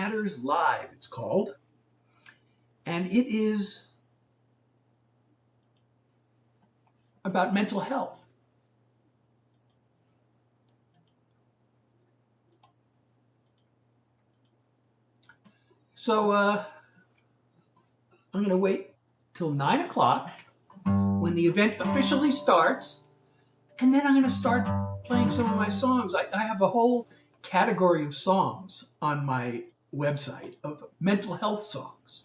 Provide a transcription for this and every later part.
Matters Live, it's called. And it is about mental health. So I'm going to wait till 9 o'clock when the event officially starts, and then I'm going to start playing some of my songs. I have a whole category of songs on my website of mental health songs.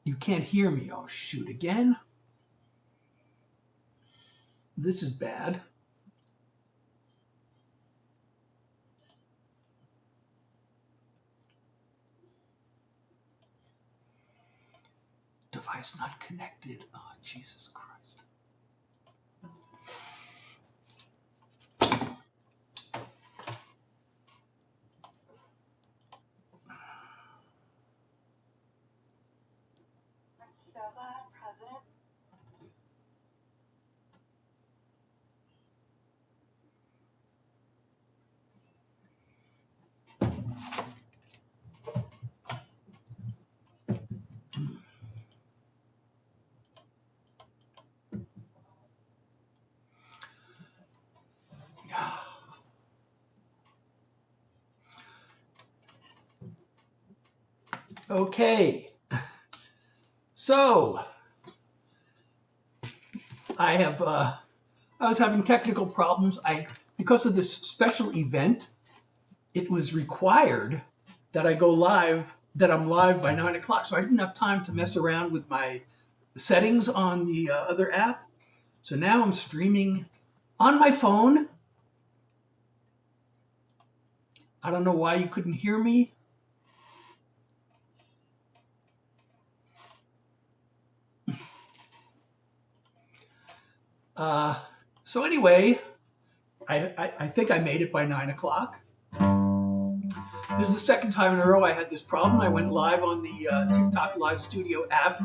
You can't hear me. Oh, shoot, again? This is bad. Device not connected. Oh, Jesus Christ. I'm so glad, President. Okay, so I was having technical problems. Because of this special event, it was required that I go live, that I'm live by 9 o'clock. So I didn't have time to mess around with my settings on the other app. So now I'm streaming on my phone. I don't know why you couldn't hear me. So anyway, I think I made it by 9 o'clock. This is the second time in a row I had this problem. I went live on the TikTok Live Studio app,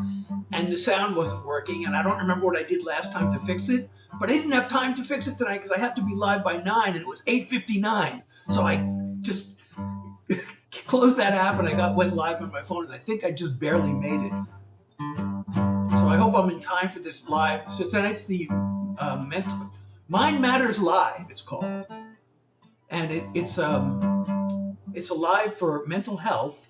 and the sound wasn't working, and I don't remember what I did last time to fix it, but I didn't have time to fix it tonight because I had to be live by 9, and it was 8:59. So I just closed that app, and went live on my phone, and I think I just barely made it. So I hope I'm in time for this live. So tonight's the Mind Matters Live, it's called. And it's a live for mental health.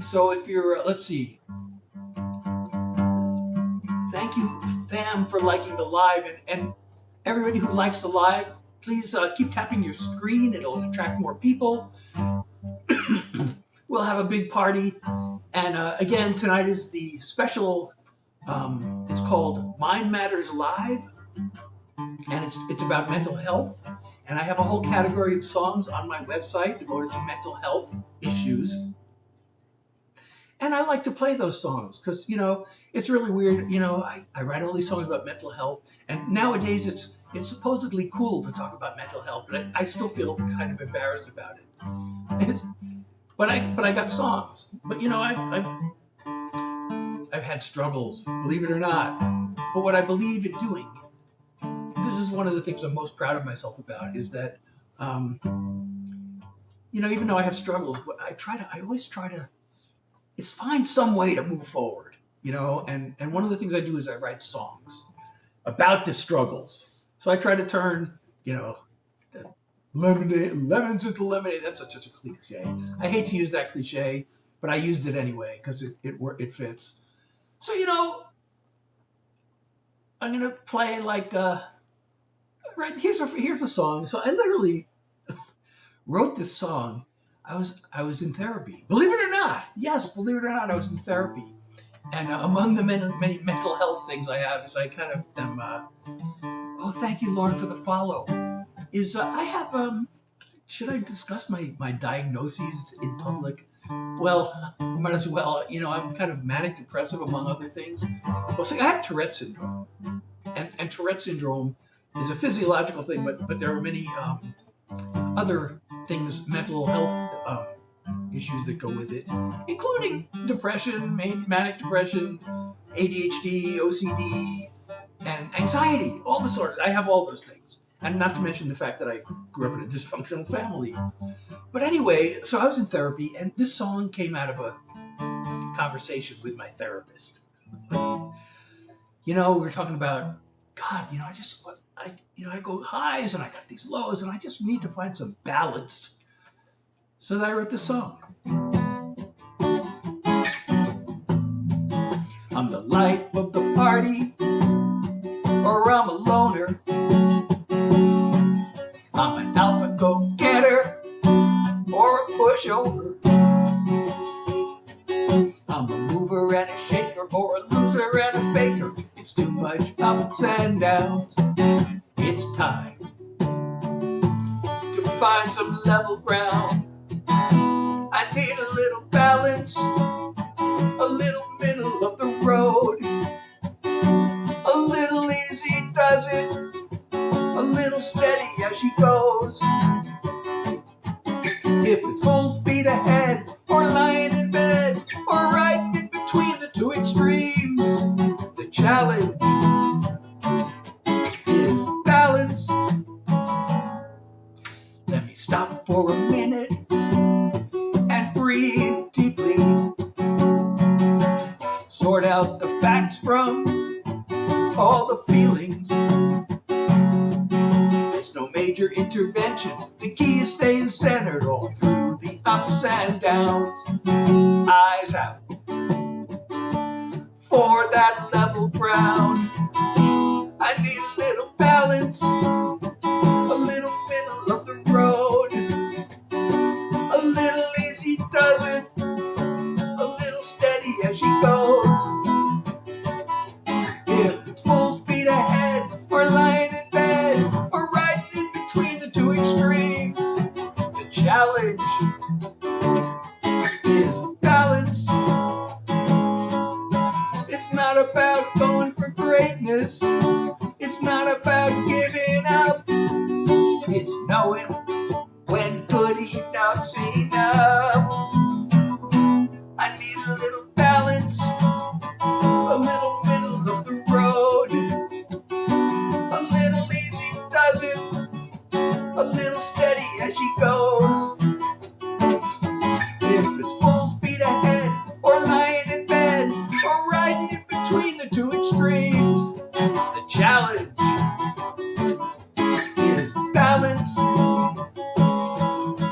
So if you're, let's see. Thank you, fam, for liking the live. And everybody who likes the live, please keep tapping your screen. It'll attract more people. We'll have a big party. And again, tonight is the special, it's called Mind Matters Live. And it's about mental health. And I have a whole category of songs on my website devoted to mental health issues. And I like to play those songs because, it's really weird. I write all these songs about mental health. And nowadays it's supposedly cool to talk about mental health, but I still feel kind of embarrassed about it. But I got songs. But I've had struggles, believe it or not. But what I believe in doing, this is one of the things I'm most proud of myself about, is that even though I have struggles, but I always try to find some way to move forward. And one of the things I do is I write songs about the struggles. So I try to turn, lemons into lemonade. That's such a cliche. I hate to use that cliche, but I used it anyway because it fits. So I'm gonna play like right here's a song. So I literally wrote this song. I was in therapy. Believe it or not, yes, believe it or not, I was in therapy. And among the many mental health things I have is I kind of am. Oh, thank you, Lauren, for the follow. Is I have should I discuss my diagnoses in public? Well, might as well. I'm kind of manic depressive among other things. Well, see, I have Tourette syndrome, and Tourette syndrome is a physiological thing, but there are many other things, mental health issues that go with it, including depression, manic depression, ADHD, OCD, and anxiety, all the sort of, I have all those things. And not to mention the fact that I grew up in a dysfunctional family. But anyway, so I was in therapy, and this song came out of a conversation with my therapist. We were talking about, God, I go highs and I got these lows, and I just need to find some balance. So I wrote this song. I'm the life of the party, or I'm a loner. I'm an alpha go-getter, or a pushover. I'm a mover and a shaker, or a loser and a faker. It's too much ups and downs. It's time to find some level ground. I need a little balance, a little middle of the road. A little easy does it, a little steady as she goes. If it's full speed ahead, or lying in bed, or right in between the two extremes, the challenge is balance. Let me stop for a minute and breathe deeply. Sort out the facts from all the feelings. It's no major intervention. The key is staying centered all through the ups and downs. Eyes out for that level ground. I need a little balance, a little middle of the road. A little easy does it, a little steady as she goes. If it's full speed ahead, or lying in bed, or right in between the two extremes, the challenge is balance. It's not about going for greatness. It's not about giving up. It's knowing when good enough's enough. I need a little balance, a little middle of the road. A little easy does it, a little steady as she goes. If it's full speed ahead, or lying in bed, or right in between the two extremes, the challenge is balance.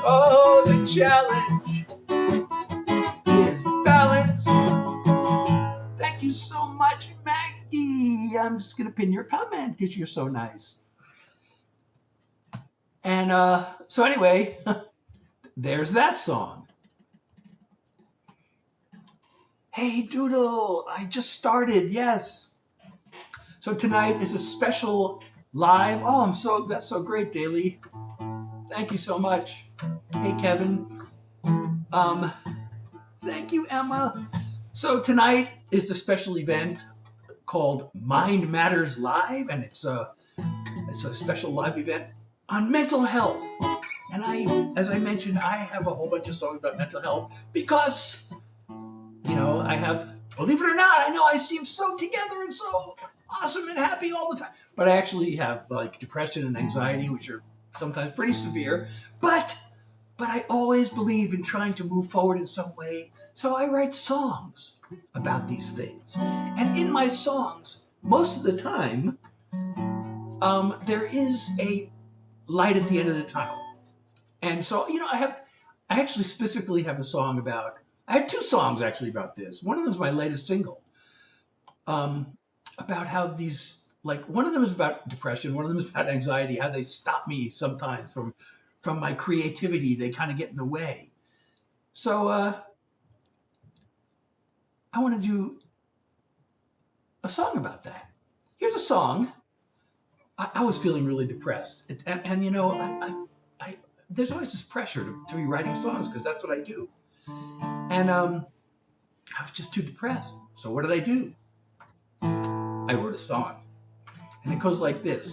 Oh, the challenge is balance. Thank you so much, Maggie. I'm just going to pin your comment because you're so nice. And so anyway, there's that song. Hey, Doodle, I just started, yes. So tonight is a special live. Oh, that's so great, Daly. Thank you so much. Hey, Kevin. Thank you, Emma. So tonight is a special event called Mind Matters Live, and it's a special live event on mental health. And as I mentioned, I have a whole bunch of songs about mental health because, I have, believe it or not, I know I seem so together and so awesome and happy all the time, but I actually have like depression and anxiety, which are sometimes pretty severe, but I always believe in trying to move forward in some way. So I write songs about these things. And in my songs, most of the time, there is a light at the end of the tunnel. And so, I actually specifically have a song about, I have two songs actually about this. One of them is my latest single, about how these, one of them is about depression, one of them is about anxiety, how they stop me sometimes from my creativity. They kind of get in the way. So I want to do a song about that. Here's a song. I was feeling really depressed, and I there's always this pressure to be writing songs because that's what I do. And I was just too depressed. So what did I do? I wrote a song, and it goes like this.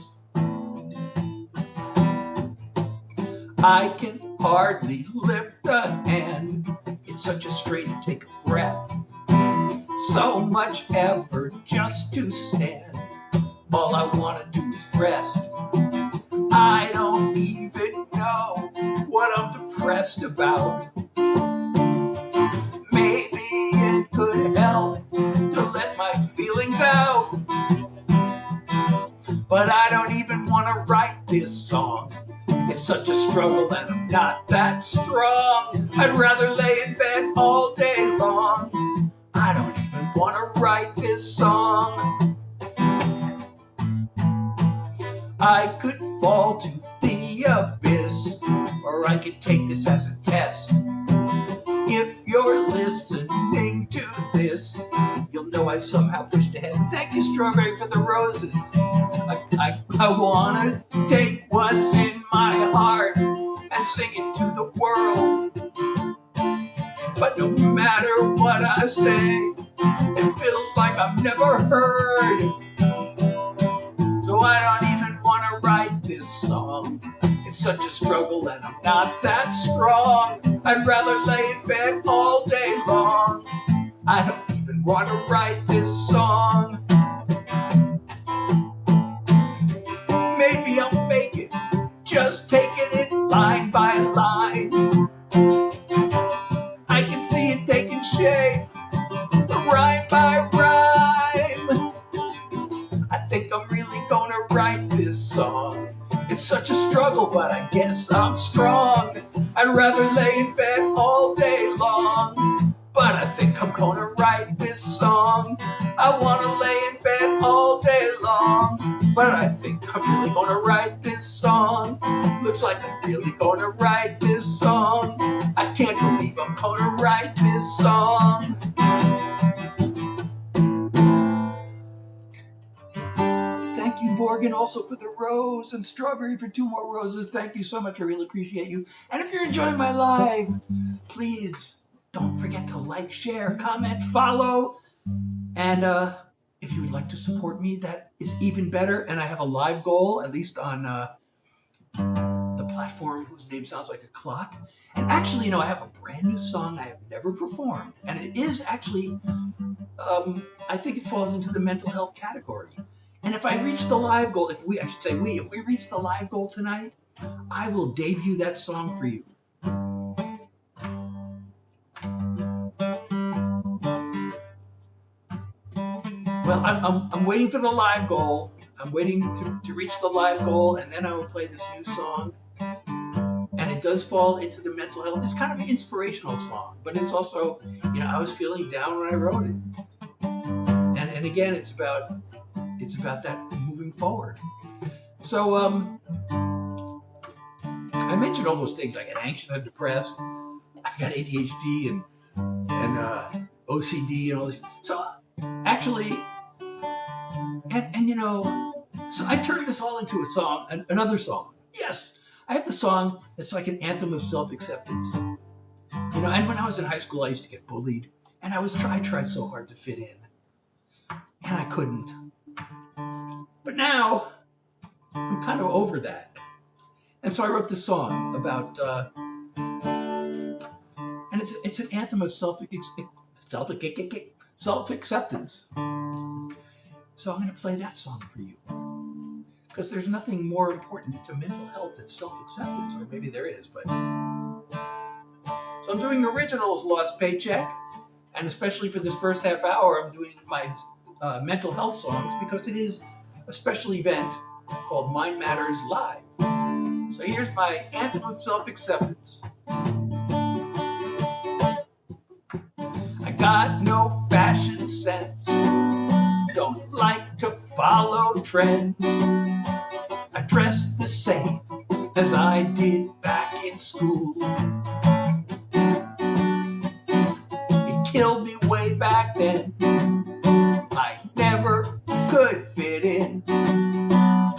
I can hardly lift a hand. It's such a strain to take a breath. So much effort just to stand. all I wanna do is rest. I don't even know what I'm depressed about. Maybe it could help to let my feelings out. But I don't even wanna write this song. It's such a struggle and I'm not that strong. I'd rather lay in bed all day long. I don't even wanna write this song. I could fall to the abyss, or I could take this as a test. If you're listening to this, you'll know I somehow pushed ahead. Thank you, Strawberry, for the roses. I wanna take what's in my heart and sing it to the world. But no matter what I say, it feels like I've never heard. So I don't even wanna write this song. It's such a struggle and I'm not that strong. I'd rather lay in bed all day long. I don't even wanna write this song. Maybe I'll make it, just taking it line by line. I can see it taking shape, rhyme by rhyme. I think I'm really gonna write this song. It's such a struggle, but I guess I'm strong. I'd rather lay in bed all day long, but I think I'm gonna write this song. I wanna lay in bed all day long, but I think I'm really gonna write this song. Looks like I'm really gonna write this song. I can't believe I'm gonna write this song. Thank you, Morgan, also for the rose, and Strawberry for 2 more roses. Thank you so much. I really appreciate you. And if you're enjoying my live, please don't forget to like, share, comment, follow. And if you would like to support me, that is even better. And I have a live goal, at least on the platform whose name sounds like a clock. And actually, I have a brand new song I have never performed. And it is actually, I think it falls into the mental health category. And if I reach the live goal, if we reach the live goal tonight, I will debut that song for you. Well, I'm waiting for the live goal. I'm waiting to reach the live goal, and then I will play this new song. And it does fall into the mental health. It's kind of an inspirational song, but it's also, I was feeling down when I wrote it. And again, it's about that moving forward. So I mentioned all those things. I get anxious and depressed. I got ADHD and OCD and all this. So actually, so I turned this all into a song, another song. Yes, I have the song that's like an anthem of self-acceptance. And when I was in high school, I used to get bullied, and I tried so hard to fit in, and I couldn't. But now, I'm kind of over that. And so I wrote this song about, and it's an anthem of self-acceptance. So I'm going to play that song for you. Because there's nothing more important to mental health than self-acceptance, or maybe there is, but. So I'm doing originals, Lost Paycheck, and especially for this first half hour, I'm doing my mental health songs because it is a special event called Mind Matters Live. So here's my anthem of self-acceptance. I got no fashion sense, don't like to follow trends. I dress the same as I did back in school. It killed me way back then. I never could fit in.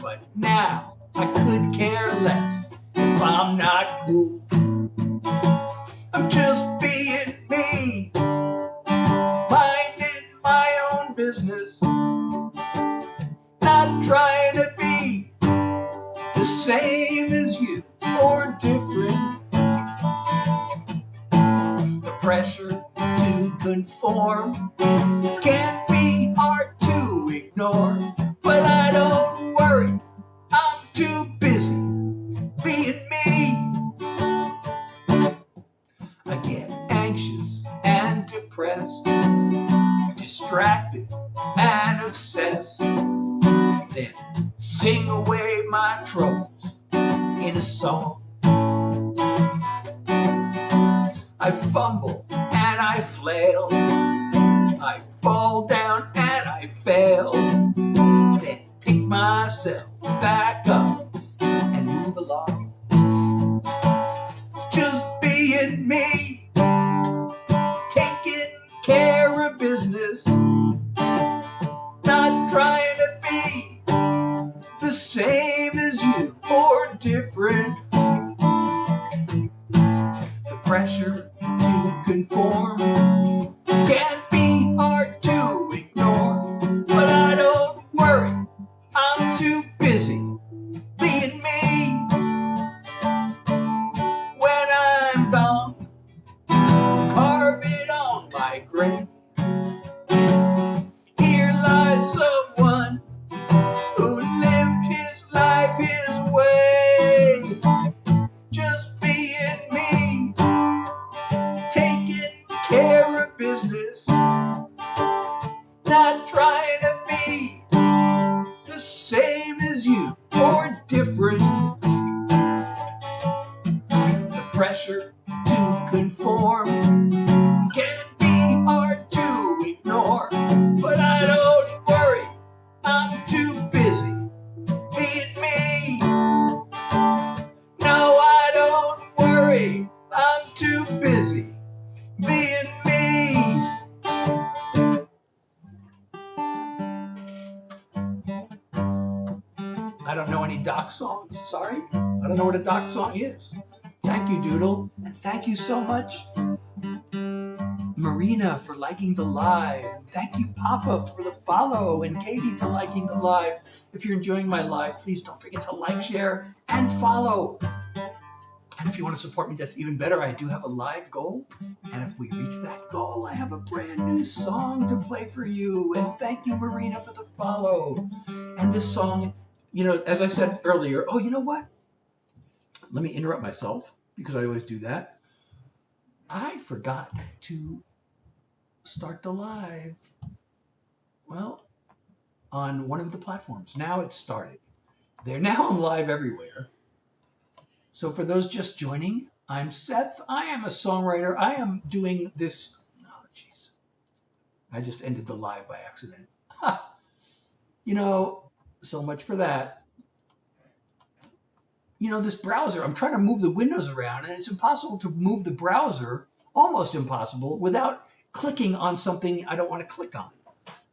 But now I could care less if I'm not cool. I'm just being me, minding my own business, not trying to be the same as you or different. The pressure to conform can't be hard to ignore, but I don't away my troubles in a song. I fumble and I flail, I fall down and I fail, then pick myself back up and move along. Just being me, taking care of business, not trying to be the same as you or different. The pressure to conform can be hard to ignore, but I don't worry, I'm too busy being me. When I'm gone, carve it on my grave. Here lies someone who lived his life his way, just being me, taking care of business, not trying to be the same as you or different. The pressure to conform can be hard to ignore, but I don't worry, I'm too busy being me. No, I don't worry, I'm too busy being me. I don't know any Doc songs, sorry. I don't know what a Doc song is. Thank you, Doodle, and thank you so much, Marina, for liking the live. Thank you, Papa, for the follow, and Katie for liking the live. If you're enjoying my live, please don't forget to like, share, and follow. And if you want to support me, that's even better. I do have a live goal, and if we reach that goal, I have a brand new song to play for you. And thank you, Marina, for the follow. And this song, as I said earlier, oh, you know what? Let me interrupt myself, because I always do that. I forgot to start the live, on one of the platforms. Now it's started. Now I'm live everywhere. So for those just joining, I'm Seth. I am a songwriter. I am doing this. Oh, jeez. I just ended the live by accident. So much for that. This browser, I'm trying to move the windows around, and it's impossible to move the browser, almost impossible, without clicking on something I don't want to click on.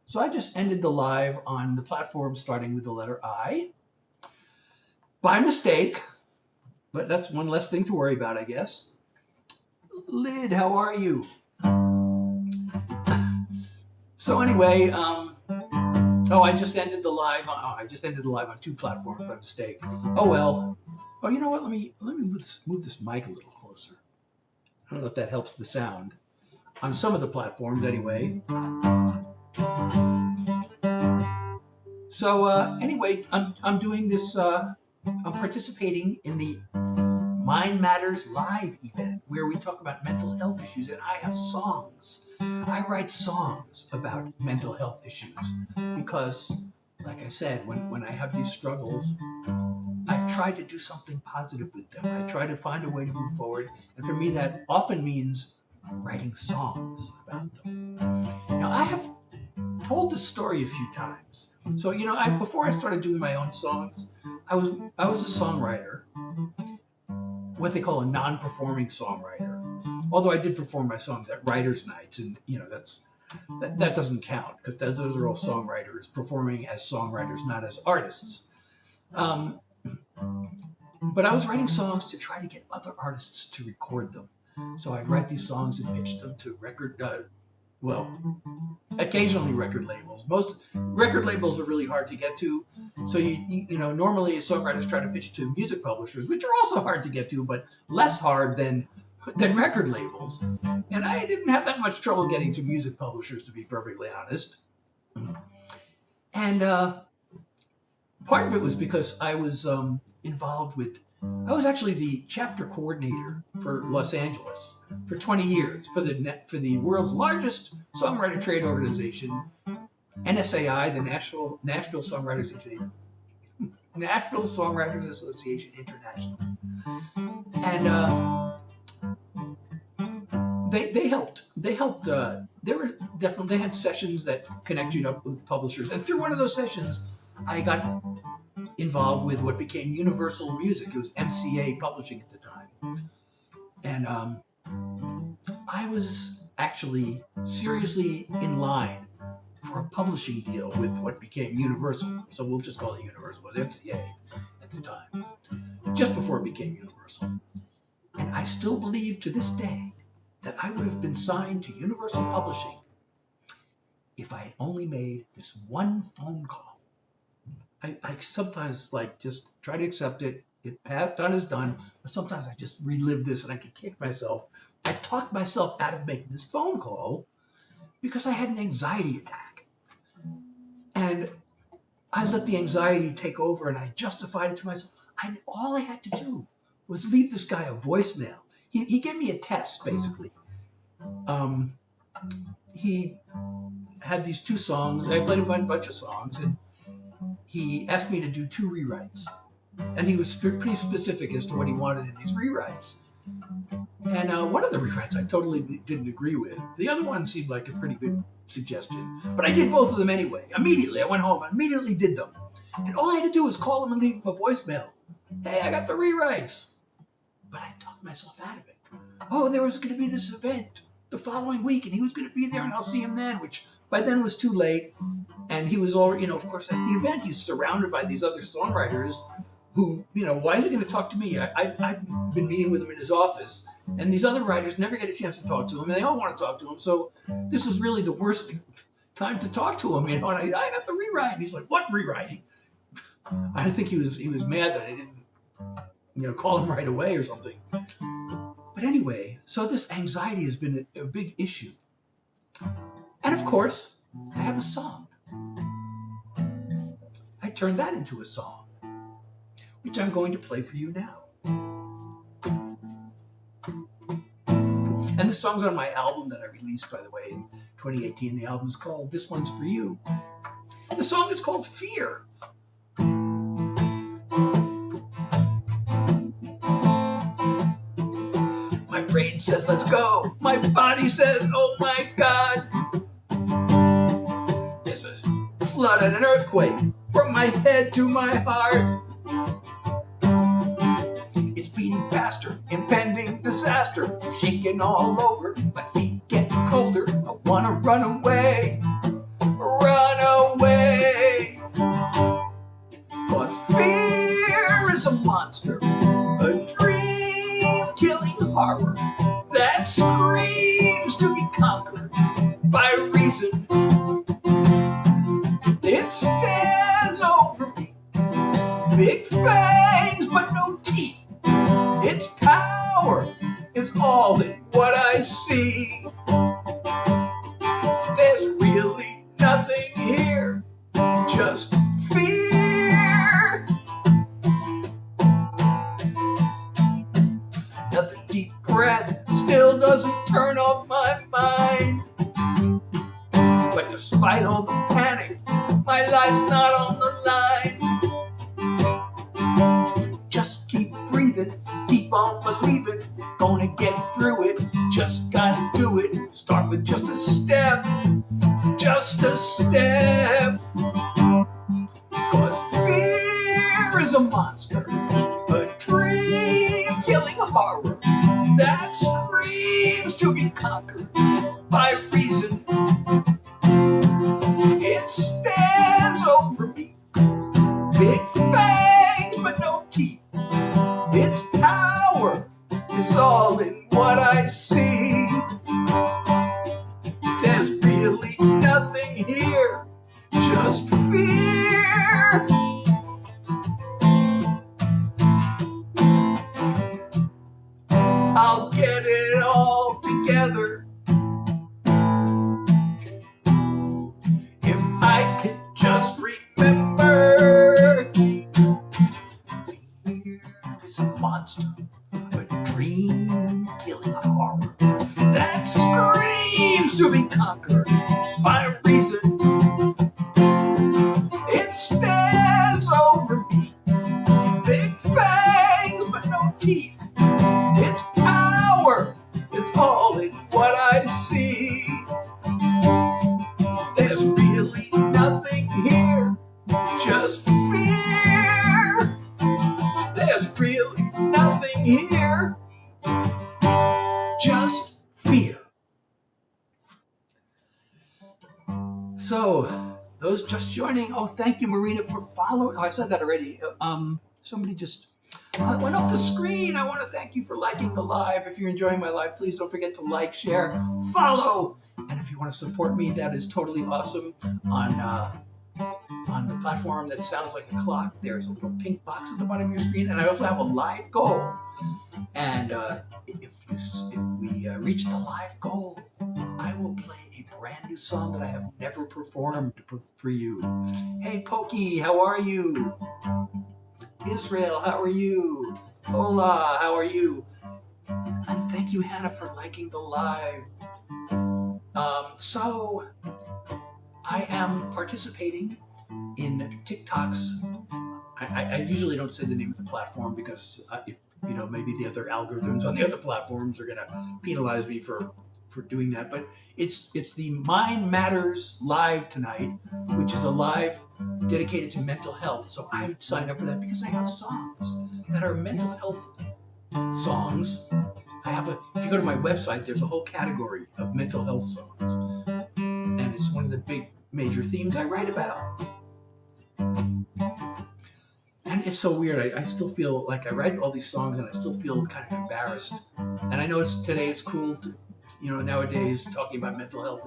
So I just ended the live on the platform starting with the letter I, by mistake, but that's one less thing to worry about, I guess. Lyd, how are you? So anyway, I just ended the live on two platforms by mistake. Oh well. Oh, you know what? Let me move this mic a little closer. I don't know if that helps the sound. On some of the platforms, anyway. So anyway, I'm doing this. I'm participating in the Mind Matters live event where we talk about mental health issues, and I have songs. I write songs about mental health issues because, like I said, when I have these struggles, I try to do something positive with them. I try to find a way to move forward. And for me, that often means writing songs about them. Now, I have told this story a few times. So, before I started doing my own songs, I was a songwriter, what they call a non-performing songwriter. Although I did perform my songs at writers' nights, and, that doesn't count because those are all songwriters performing as songwriters, not as artists. But I was writing songs to try to get other artists to record them. So I'd write these songs and pitch them to occasionally record labels. Most record labels are really hard to get to. So normally songwriters try to pitch to music publishers, which are also hard to get to, but less hard than record labels. And I didn't have that much trouble getting to music publishers, to be perfectly honest. And part of it was because I was involved with, I was actually the chapter coordinator for Los Angeles for 20 years for the world's largest songwriter trade organization, NSAI, the Nashville Songwriters Nashville Songwriters Association International, and they helped. They helped. They had sessions that connect you up with publishers, and through one of those sessions, I got involved with what became Universal Music. It was MCA Publishing at the time, and I was actually seriously in line for a publishing deal with what became Universal. So we'll just call it Universal. It was MCA at the time, just before it became Universal. And I still believe to this day that I would have been signed to Universal Publishing if I had only made this one phone call. I sometimes just try to accept it. Done is done. But sometimes I just relive this and I could kick myself. I talked myself out of making this phone call because I had an anxiety attack. And I let the anxiety take over and I justified it to myself. All I had to do was leave this guy a voicemail. He gave me a test, basically. He had these 2 songs. I played him a bunch of songs, and he asked me to do 2 rewrites. And he was pretty specific as to what he wanted in these rewrites. And one of the rewrites I totally didn't agree with. The other one seemed like a pretty good suggestion. But I did both of them anyway. Immediately, I went home, immediately did them. And all I had to do was call him and leave him a voicemail. Hey, I got the rewrites. But I talked myself out of it. Oh, there was going to be this event the following week, and he was going to be there, and I'll see him then, which by then was too late. And he was already, of course, at the event, he's surrounded by these other songwriters who, why is he going to talk to me? I've been meeting with him in his office, and these other writers never get a chance to talk to him, and they all want to talk to him. So this is really the worst time to talk to him, And I got the rewrite. And he's like, what rewrite? I think he was mad that I didn't, call him right away or something. But anyway, so this anxiety has been a big issue. And of course, I have a song. I turned that into a song, which I'm going to play for you now. And this song's on my album that I released, by the way, in 2018. The album is called This One's For You. The song is called Fear. My brain says, let's go. My body says, oh my God. There's a flood and an earthquake from my head to my heart. It's beating faster, impending disaster, shaking all over, my feet getting colder. I want to run away, run away. 'Cause fear is a monster, a dream-killing horror that screams to be conquered by reason. It stands over me, big fangs but no teeth. Its power is all in what I see. There's really nothing here, just fear. Another deep breath still doesn't turn off my mind. But despite all the panic, my life's not on the line. Just keep breathing, keep on believing, gonna get through it, just gotta do it. Start with just a step, just a step. 'Cause fear is a monster, a dream-killing horror that screams to be conquered by reason. It stands over me, big fangs but no teeth. Its power is all in what I see. There's really nothing here, just fear. I'll get it all together if I can just remember. Fear is a monster, a dream-killing horror that screams to be conquered by reason. It stands over me, teeth. It's power, it's all in what I see. There's really nothing here, just fear. There's really nothing here, just fear. So, those just joining, oh, thank you, Marina, for following. Oh, I said that already. Somebody just went off the screen. I want to thank you for liking the live. If you're enjoying my live, please don't forget to like, share, follow. And if you want to support me, that is totally awesome. On the platform that sounds like a clock, there's a little pink box at the bottom of your screen. And I also have a live goal. And if we reach the live goal, I will play a brand new song that I have never performed for you. Hey, Pokey, how are you? Israel, how are you? Hola, how are you? And thank you, Hannah, for liking the live. So I am participating in TikToks. I usually don't say the name of the platform because if maybe the other algorithms on the other platforms are gonna penalize me for doing that. But it's the Mind Matters live tonight, which is a live dedicated to mental health. So I signed up for that because I have songs that are mental health songs. If you go to my website, there's a whole category of mental health songs. And it's one of the big major themes I write about. And it's so weird. I still feel like I write all these songs and I still feel kind of embarrassed. And I know today it's cool to, nowadays talking about mental health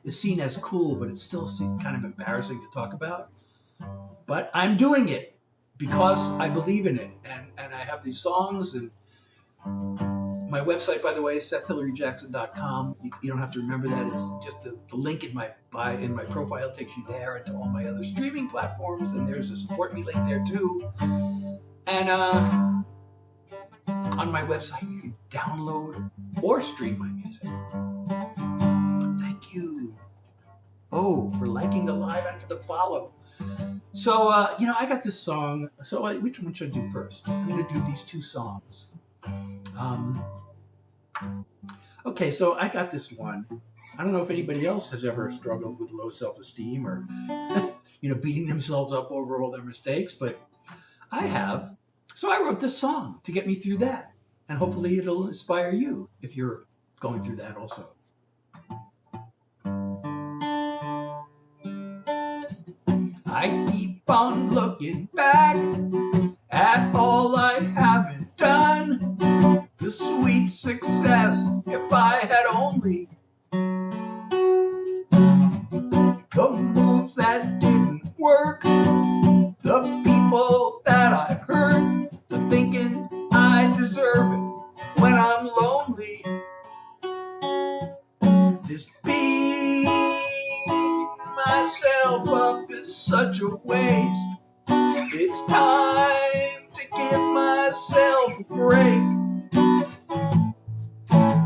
is seen as cool, but it's still kind of embarrassing to talk about. But I'm doing it because I believe in it. And I have these songs, and my website, by the way, is SethHilaryJackson.com. You don't have to remember that. It's just the link in my profile takes you there and to all my other streaming platforms. And there's a support me link there too. And on my website, you can download or stream my music. Thank you. Oh, for liking the live and for the follow. So, I got this song. So which one should I do first? I'm going to do these two songs. Okay, so I got this one. I don't know if anybody else has ever struggled with low self-esteem or, beating themselves up over all their mistakes, but I have. So I wrote this song to get me through that. And hopefully it'll inspire you if you're going through that also. I keep on looking back at all I haven't done. The sweet success, if I had only. The moves that didn't work. The people that I've hurt. The thinking I deserve it when I'm lonely. This beating myself up is such a waste. It's time to give myself a break.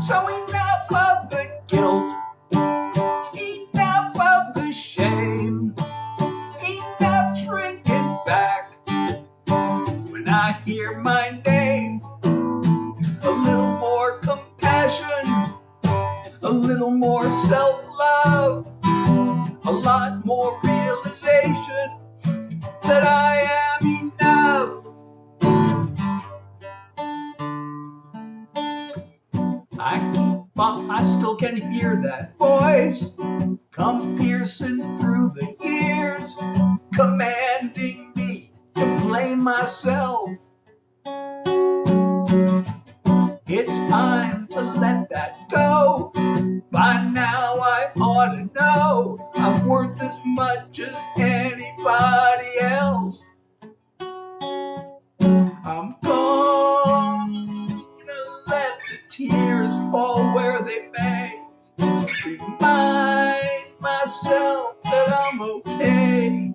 So enough of the guilt, enough of the shame, enough shrinking back when I hear my name. A little more compassion, a little more self-love, a lot more realization that I am enough. I still can hear that voice come piercing through the years, commanding me to blame myself. It's time to let that go. By now I ought to know I'm worth as much as anybody else. I'm gonna let the tears fall where they may. Remind myself that I'm okay.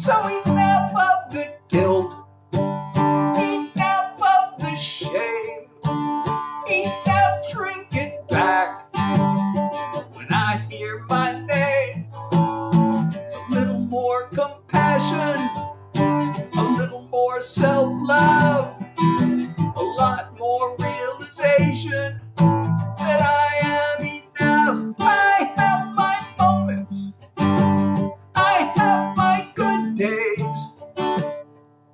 So enough of the guilt, enough of the shame, more self-love, a lot more realization that I am enough. I have my moments, I have my good days,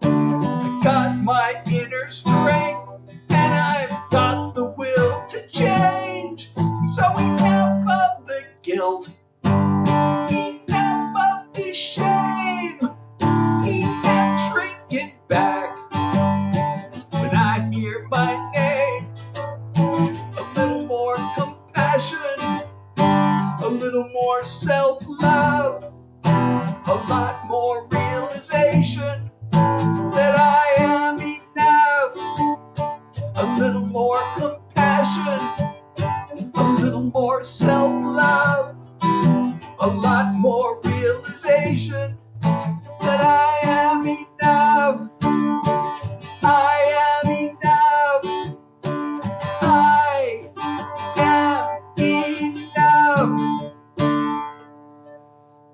I got my inner strength, and I've got the will to change. So enough of the guilt, enough of the shame, enough shrinking back when I hear my name. A little more compassion, a little more self-love, a lot more realization that I am enough. A little more compassion, a little more self-love, a lot more realization that I am enough. I am enough. I am enough.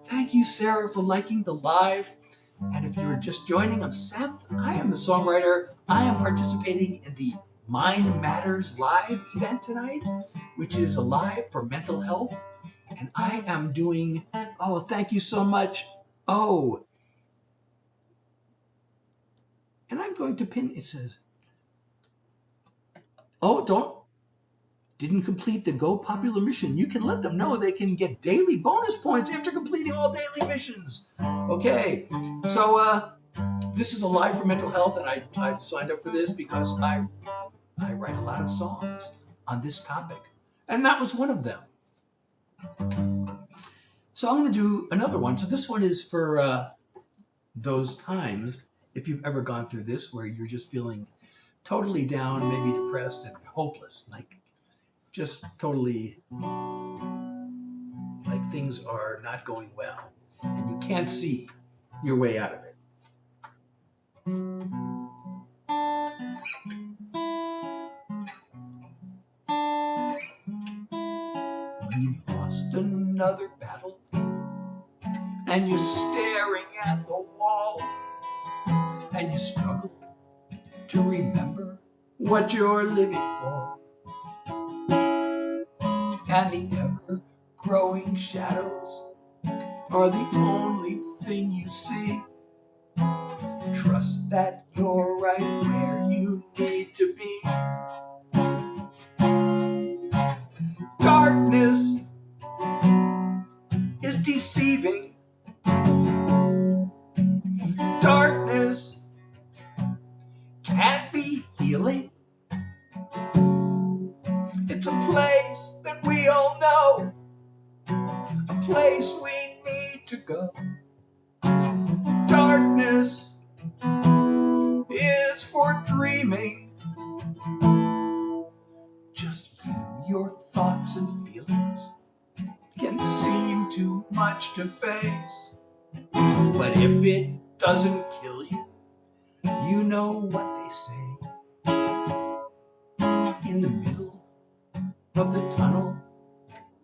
Thank you, Sarah, for liking the live. And if you're just joining, I'm Seth. I am the songwriter. I am participating in the Mind Matters live event tonight, which is a live for mental health. And I am doing, oh, thank you so much. Oh, and I'm going to pin, it says, oh, didn't complete the Go Popular mission. You can let them know they can get daily bonus points after completing all daily missions. Okay, so this is a live for mental health, and I signed up for this because I write a lot of songs on this topic, and that was one of them. So I'm going to do another one. So this one is for those times, if you've ever gone through this, where you're just feeling totally down, maybe depressed and hopeless, like just totally like things are not going well, and you can't see your way out of it. When you've lost another battle and you're staring at the wall and you struggle to remember what you're living for, and the ever-growing shadows are the only thing you see. Trust that you're right where you need to be. Darkness is deceiving. Darkness can be healing. It's a place that we all know, a place we need to go. Darkness is for dreaming. Just you, your thoughts and feelings can seem too much to face. But if it doesn't kill you, you know what they say. In the middle of the tunnel,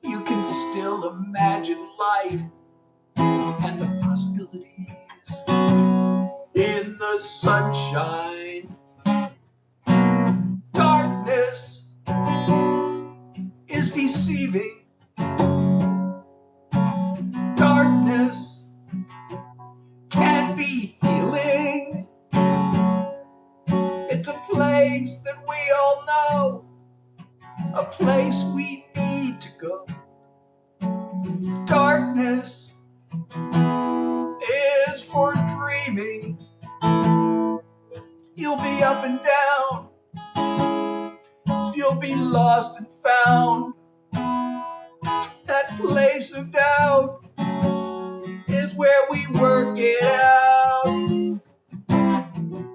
you can still imagine light and the possibilities in the sunshine. Darkness is deceiving. Darkness can be healing. It's a place that we all know, a place we need to go. Darkness is for dreaming. You'll be up and down, you'll be lost and found. That place of doubt is where we work it out.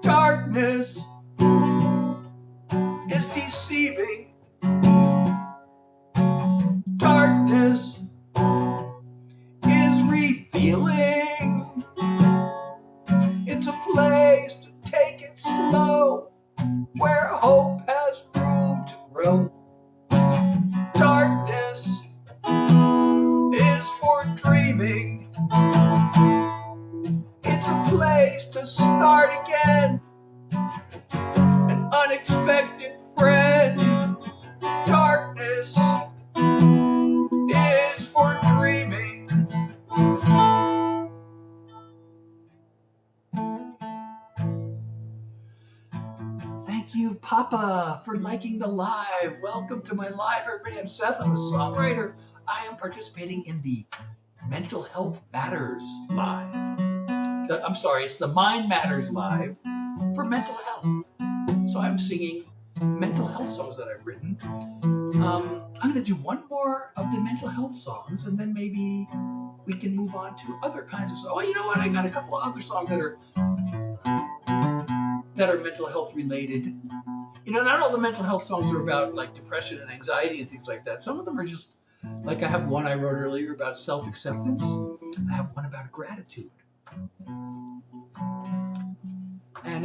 Darkness is deceiving. Darkness is revealing. It's a place to take it slow, where hope has room to grow. Darkness is for dreaming. It's a place to start apart again. An unexpected friend. Darkness is for dreaming. Thank you, Papa, for liking the live. Welcome to my live, everybody. I'm Seth. I'm a songwriter. I am participating in the Mental Health Matters Live. I'm sorry, it's the Mind Matters Live for mental health. So I'm singing mental health songs that I've written. I'm going to do one more of the mental health songs, and then maybe we can move on to other kinds of songs. Oh, you know what? I got a couple of other songs that are mental health related. You know, not all the mental health songs are about like depression and anxiety and things like that. Some of them are just like, I have one I wrote earlier about self-acceptance. I have one about gratitude. And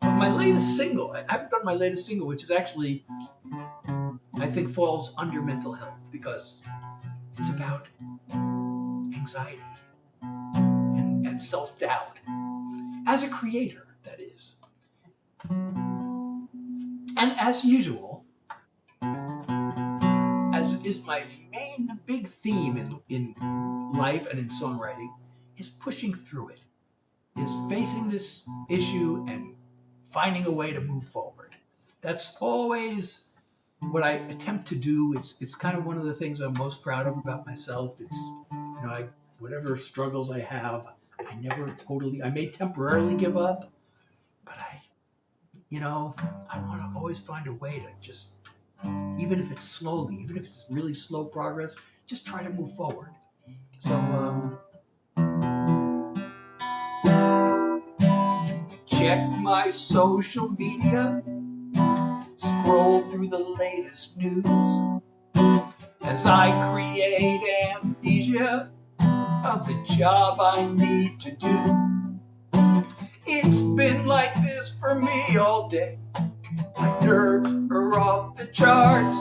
my latest single, I haven't done my latest single, which is actually, I think, falls under mental health because it's about anxiety and self-doubt. As a creator, that is. And as usual, as is my main big theme in life and in songwriting, is pushing through it, is facing this issue and finding a way to move forward. That's always what I attempt to do. It's kind of one of the things I'm most proud of about myself. It's, you know, whatever struggles I have, I may temporarily give up, but I want to always find a way to just, even if it's slowly, even if it's really slow progress, just try to move forward. So, check my social media, scroll through the latest news, as I create amnesia of the job I need to do. It's been like this for me all day. My nerves are off the charts.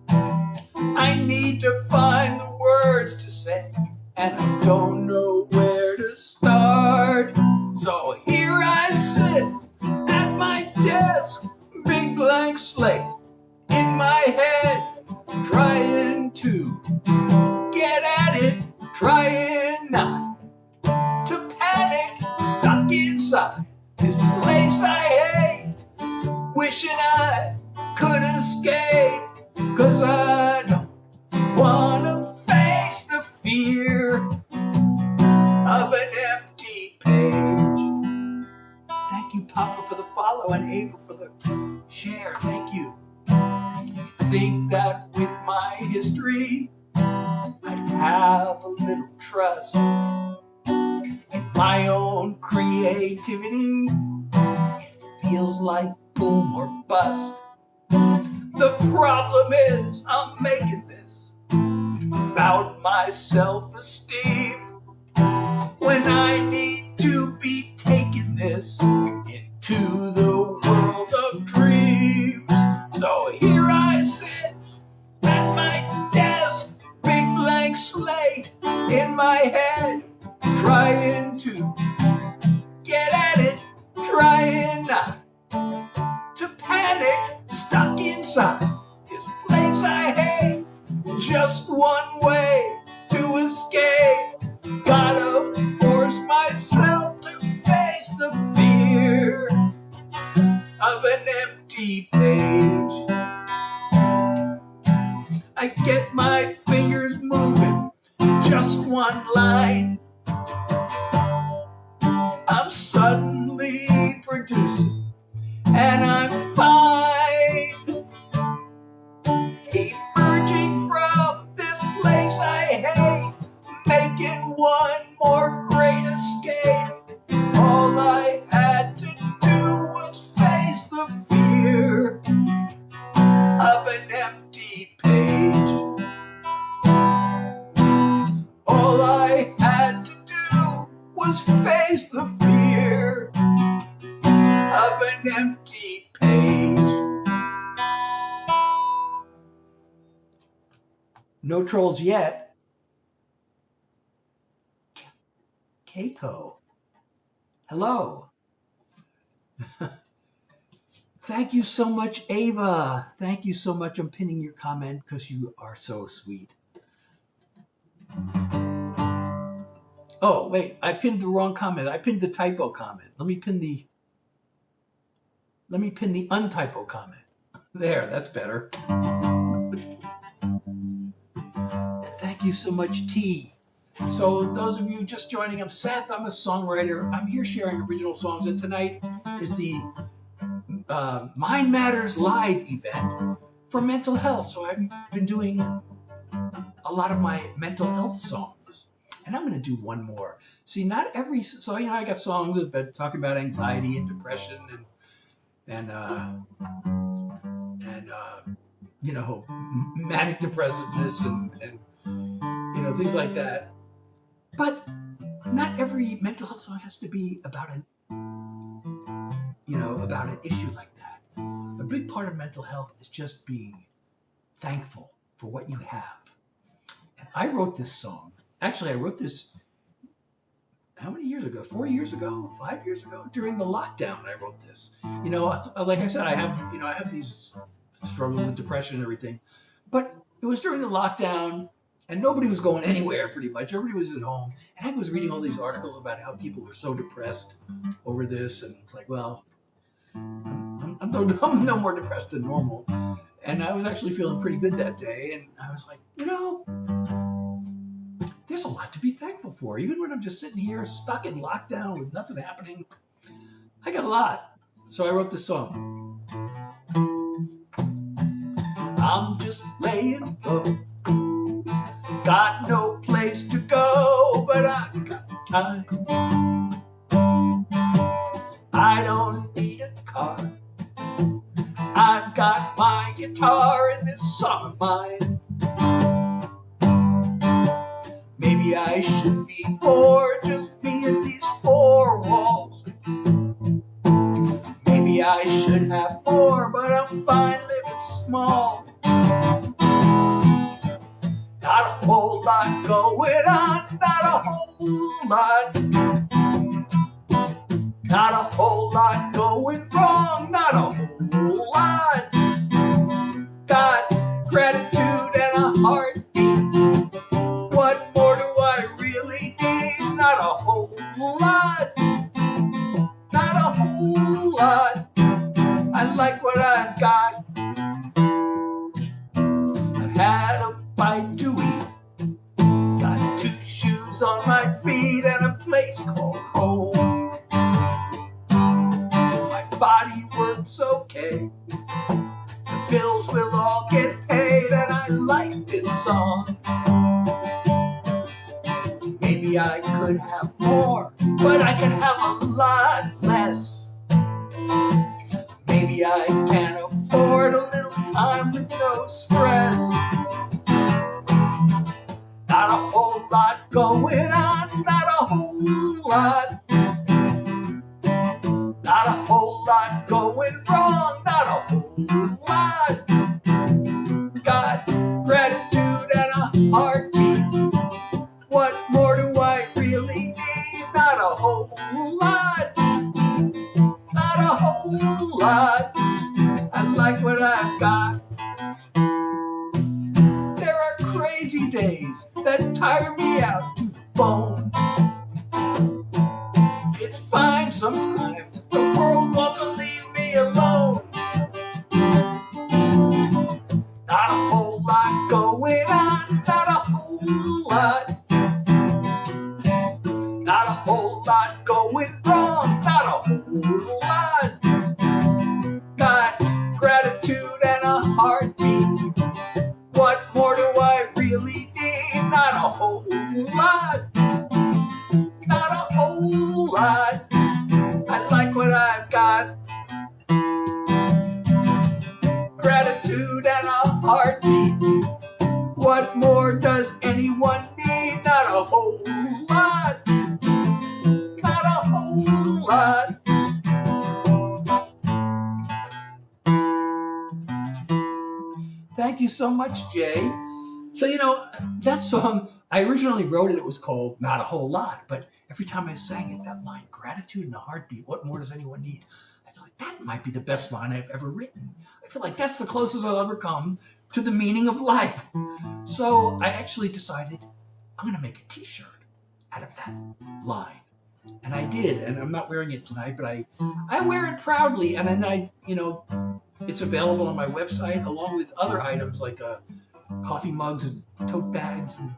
I need to find the words to say, and I don't know where to start. So here I sit at my desk, big blank slate in my head, trying to get at it, trying not to panic, stuck inside this place I hate, wishing I could escape, 'cause I don't wanna face the fear of an empty page. Thank you, Papa, for the follow, and Ava for the share. Thank you. I think that with my history, I have a little trust in my own creativity. It feels like boom or bust. The problem is I'm making this about my self-esteem, when I need to be taking this into the world of dreams. So here I sit at my desk, big blank slate in my head, trying to get at it, trying not to panic, stuck inside this place I hate. Just one way to escape, gotta force myself to face the fear of an empty page. I get my fingers moving, just one line, I'm suddenly producing, and I'm fine, emerging from this place I hate, making one more great escape. All I had to do was face the fear of an empty page. All I had to do was face the fear of an empty page. No trolls yet. Keiko. Hello. Thank you so much, Ava. Thank you so much. I'm pinning your comment because you are so sweet. Oh, wait, I pinned the wrong comment. I pinned the typo comment. Let me pin the untypo comment. There, that's better. Thank you so much, T. So those of you just joining, I'm Seth. I'm a songwriter. I'm here sharing original songs, and tonight is the Mind Matters live event for mental health. So I've been doing a lot of my mental health songs, and I'm going to do one more. See, not every so I got songs about talking about anxiety and depression and manic depressiveness and things like that. But not every mental health song has to be about an issue like that. A big part of mental health is just being thankful for what you have. And I wrote this song. Actually, I wrote this how many years ago? 4 years ago? 5 years ago? During the lockdown, I wrote this. Like I said, I have these struggles with depression and everything. But it was during the lockdown, and nobody was going anywhere pretty much. Everybody was at home. And I was reading all these articles about how people were so depressed over this. And it's like, well, I'm no more depressed than normal. And I was actually feeling pretty good that day. And I was like, there's a lot to be thankful for. Even when I'm just sitting here stuck in lockdown with nothing happening, I got a lot. So I wrote this song. I'm just laying low. Got no place to go, but I got time. I don't need a car. I've got my guitar in this song of mine. Maybe I should be more, just be in these four walls. Maybe I should have more, but I'm fine living small. Not a whole lot going on, not a whole lot. Not a whole lot going wrong, not a whole lot. Got gratitude and a heartbeat. What more do I really need? Not a whole lot. Not a whole lot. I like what I've got. I've had a bite to eat. Got 2 shoes on my feet and a place called home. My body works okay. The bills will all get paid, and I like this song. Maybe I could have more, but I can have a lot less. Maybe I can afford a little time with no stress. Not a whole lot going on, not a whole lot. Not a whole lot going wrong, not a whole lot. Got gratitude and a heartbeat. What more do I really need? Not a whole lot. Not a whole lot. I like what I've got. There are crazy days that tire me out to the bone. It's fine sometimes. The world wants to leave me alone. Not a whole lot going on, not a whole lot. Not a whole lot going wrong, not a whole lot. Got gratitude and a heartbeat. What more do I really need? Not a whole lot. Not a whole lot. I like what I've got. Gratitude and a heartbeat. What more does anyone need? Not a whole lot. Not a whole lot. Thank you so much, Jay. So, that song, I originally wrote it, it was called Not a Whole Lot. But every time I sang it, that line, gratitude in a heartbeat, what more does anyone need? I feel like that might be the best line I've ever written. I feel like that's the closest I'll ever come to the meaning of life. So I actually decided I'm going to make a t-shirt out of that line. And I did, and I'm not wearing it tonight, but I wear it proudly. And then it's available on my website along with other items like coffee mugs and tote bags and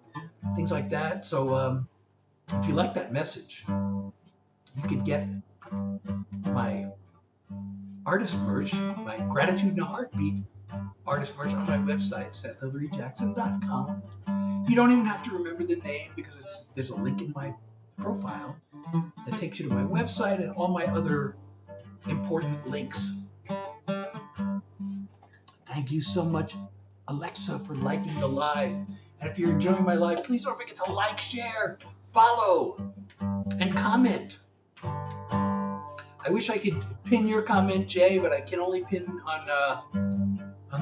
things like that. So if you like that message, you can get my artist merch, my Gratitude in a Heartbeat artist merch on my website, SethHilaryJackson.com. You don't even have to remember the name because there's a link in my profile that takes you to my website and all my other important links. Thank you so much, Alexa, for liking the live. And if you're enjoying my live, please don't forget to like, share, follow, and comment. I wish I could pin your comment, Jay, but I can only pin on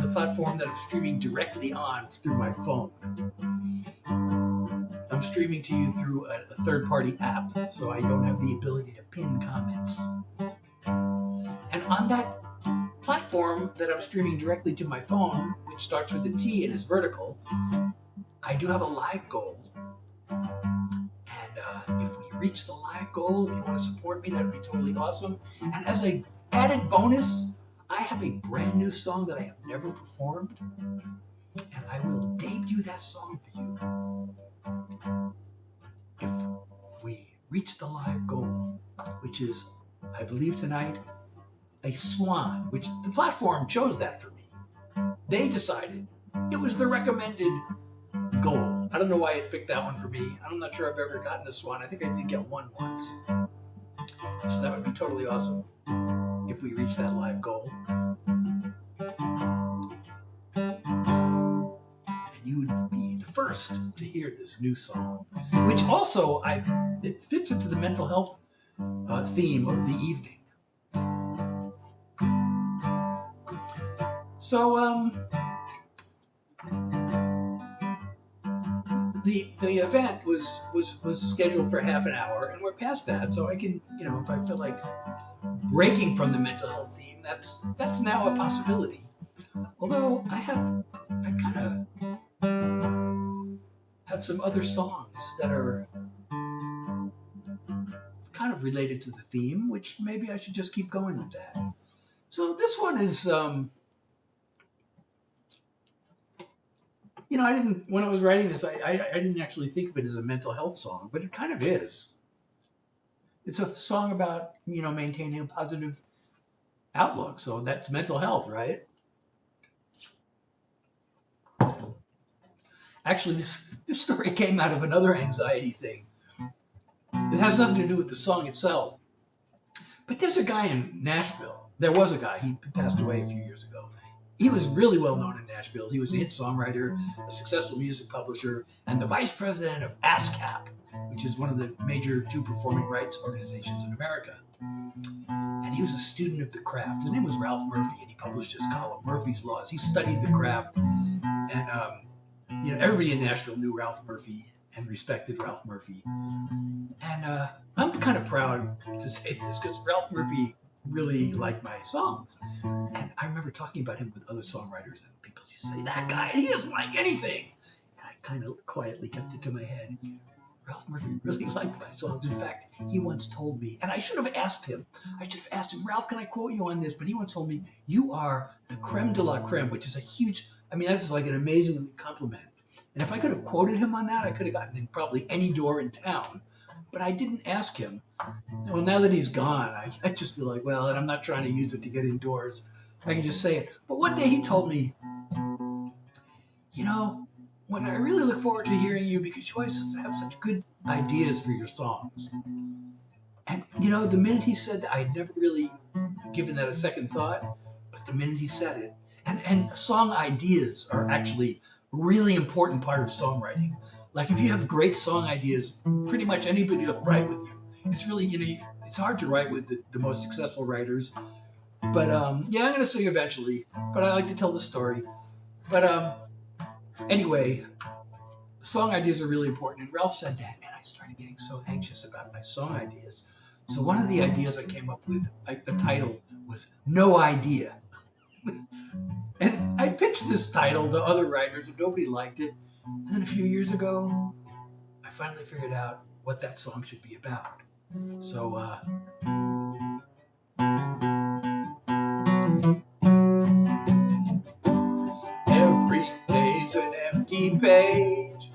the platform that I'm streaming directly on through my phone. I'm streaming to you through a third-party app, so I don't have the ability to pin comments. And on that platform that I'm streaming directly to my phone, which starts with a T and is vertical, I do have a live goal. And if we reach the live goal, if you want to support me, that would be totally awesome. And as an added bonus, I have a brand new song that I have never performed, and I will debut that song for you if we reach the live goal, which is, I believe tonight, a swan, which the platform chose that for me. They decided it was the recommended goal. I don't know why it picked that one for me. I'm not sure I've ever gotten a swan. I think I did get one once. So that would be totally awesome if we reach that live goal. And you would be the first to hear this new song, which also it fits into the mental health theme of the evening. So the event was scheduled for half an hour, and we're past that. So I can, if I feel like breaking from the mental health theme, that's now a possibility. Although I kind of have some other songs that are kind of related to the theme, which maybe I should just keep going with that. So this one is, when I was writing this, I didn't actually think of it as a mental health song, but it kind of is. It's a song about, maintaining a positive outlook. So that's mental health, right? Actually, this story came out of another anxiety thing. It has nothing to do with the song itself. But there's a guy in Nashville. There was a guy. He passed away a few years ago. He was really well known in Nashville. He was a hit songwriter, a successful music publisher, and the vice president of ASCAP, which is one of the major two performing rights organizations in America. And he was a student of the craft. His name was Ralph Murphy, and he published his column, Murphy's Laws. He studied the craft, and everybody in Nashville knew Ralph Murphy and respected Ralph Murphy. And I'm kind of proud to say this because Ralph Murphy really liked my songs. And I remember talking about him with other songwriters, and people used to say, that guy, he doesn't like anything. And I kind of quietly kept it to my head. Ralph Murphy really liked my songs. In fact, he once told me, and I should have asked him, Ralph, can I quote you on this? But he once told me, you are the creme de la creme, which is that's like an amazing compliment. And if I could have quoted him on that, I could have gotten in probably any door in town. But I didn't ask him. Well, now that he's gone, I just feel like, well, and I'm not trying to use it to get indoors. I can just say it. But one day he told me, when I really look forward to hearing you because you always have such good ideas for your songs. And, the minute he said that, I'd never really given that a second thought. But the minute he said it, and song ideas are actually a really important part of songwriting. Like if you have great song ideas, pretty much anybody will write with you. It's really, it's hard to write with the most successful writers. But I'm going to sing eventually. But I like to tell the story. But anyway, song ideas are really important. And Ralph said that, and I started getting so anxious about my song ideas. So one of the ideas I came up with, the title was No Idea. And I pitched this title to other writers and nobody liked it. And then a few years ago, I finally figured out what that song should be about. So, every day's an empty page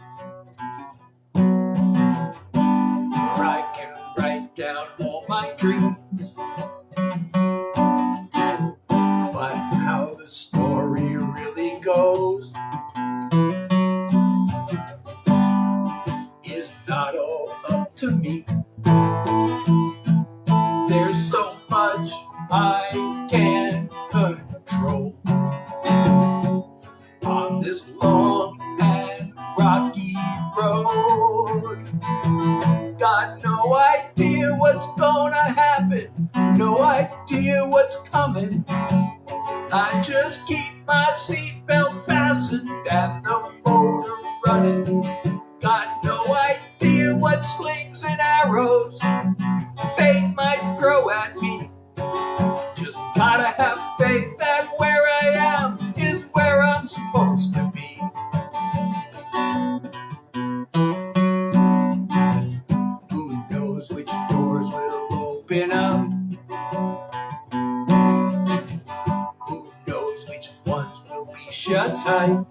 where I can write down all my dreams. But how the story really goes is not all up to me. There's so much I can't control on this long and rocky road. Got no idea what's gonna happen, no idea what's coming. I just keep my seatbelt fastened and the motor running. Got no idea what slings and arrows fate might throw at me. Just gotta have faith that where I am is where I'm supposed to be. Who knows which doors will open up? Who knows which ones will be shut tight?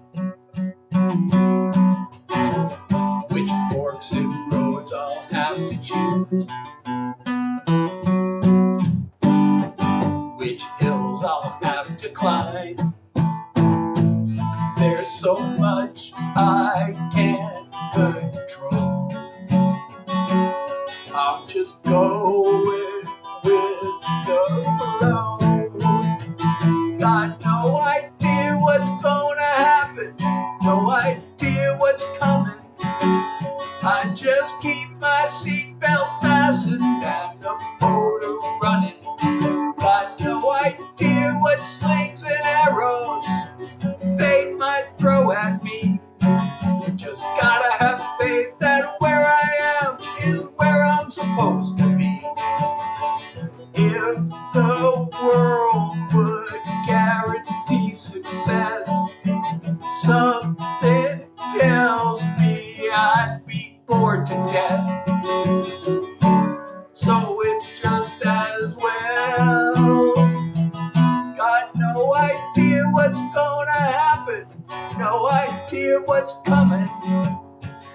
Which forks and roads I'll have to choose? Which hills I'll have to climb? There's so much I can't control. I'm just going with the flow. Got no idea what's gonna happen, no idea what's coming. I just keep my seatbelt fastened and the motor running. Got no idea what slings and arrows fate might throw at me. Just gotta have faith that where I am is where I'm supposed to be. If the world would guarantee success, something tells me I'd be bored to death. So it's just as well. Got no idea what's gonna happen, no idea what's coming.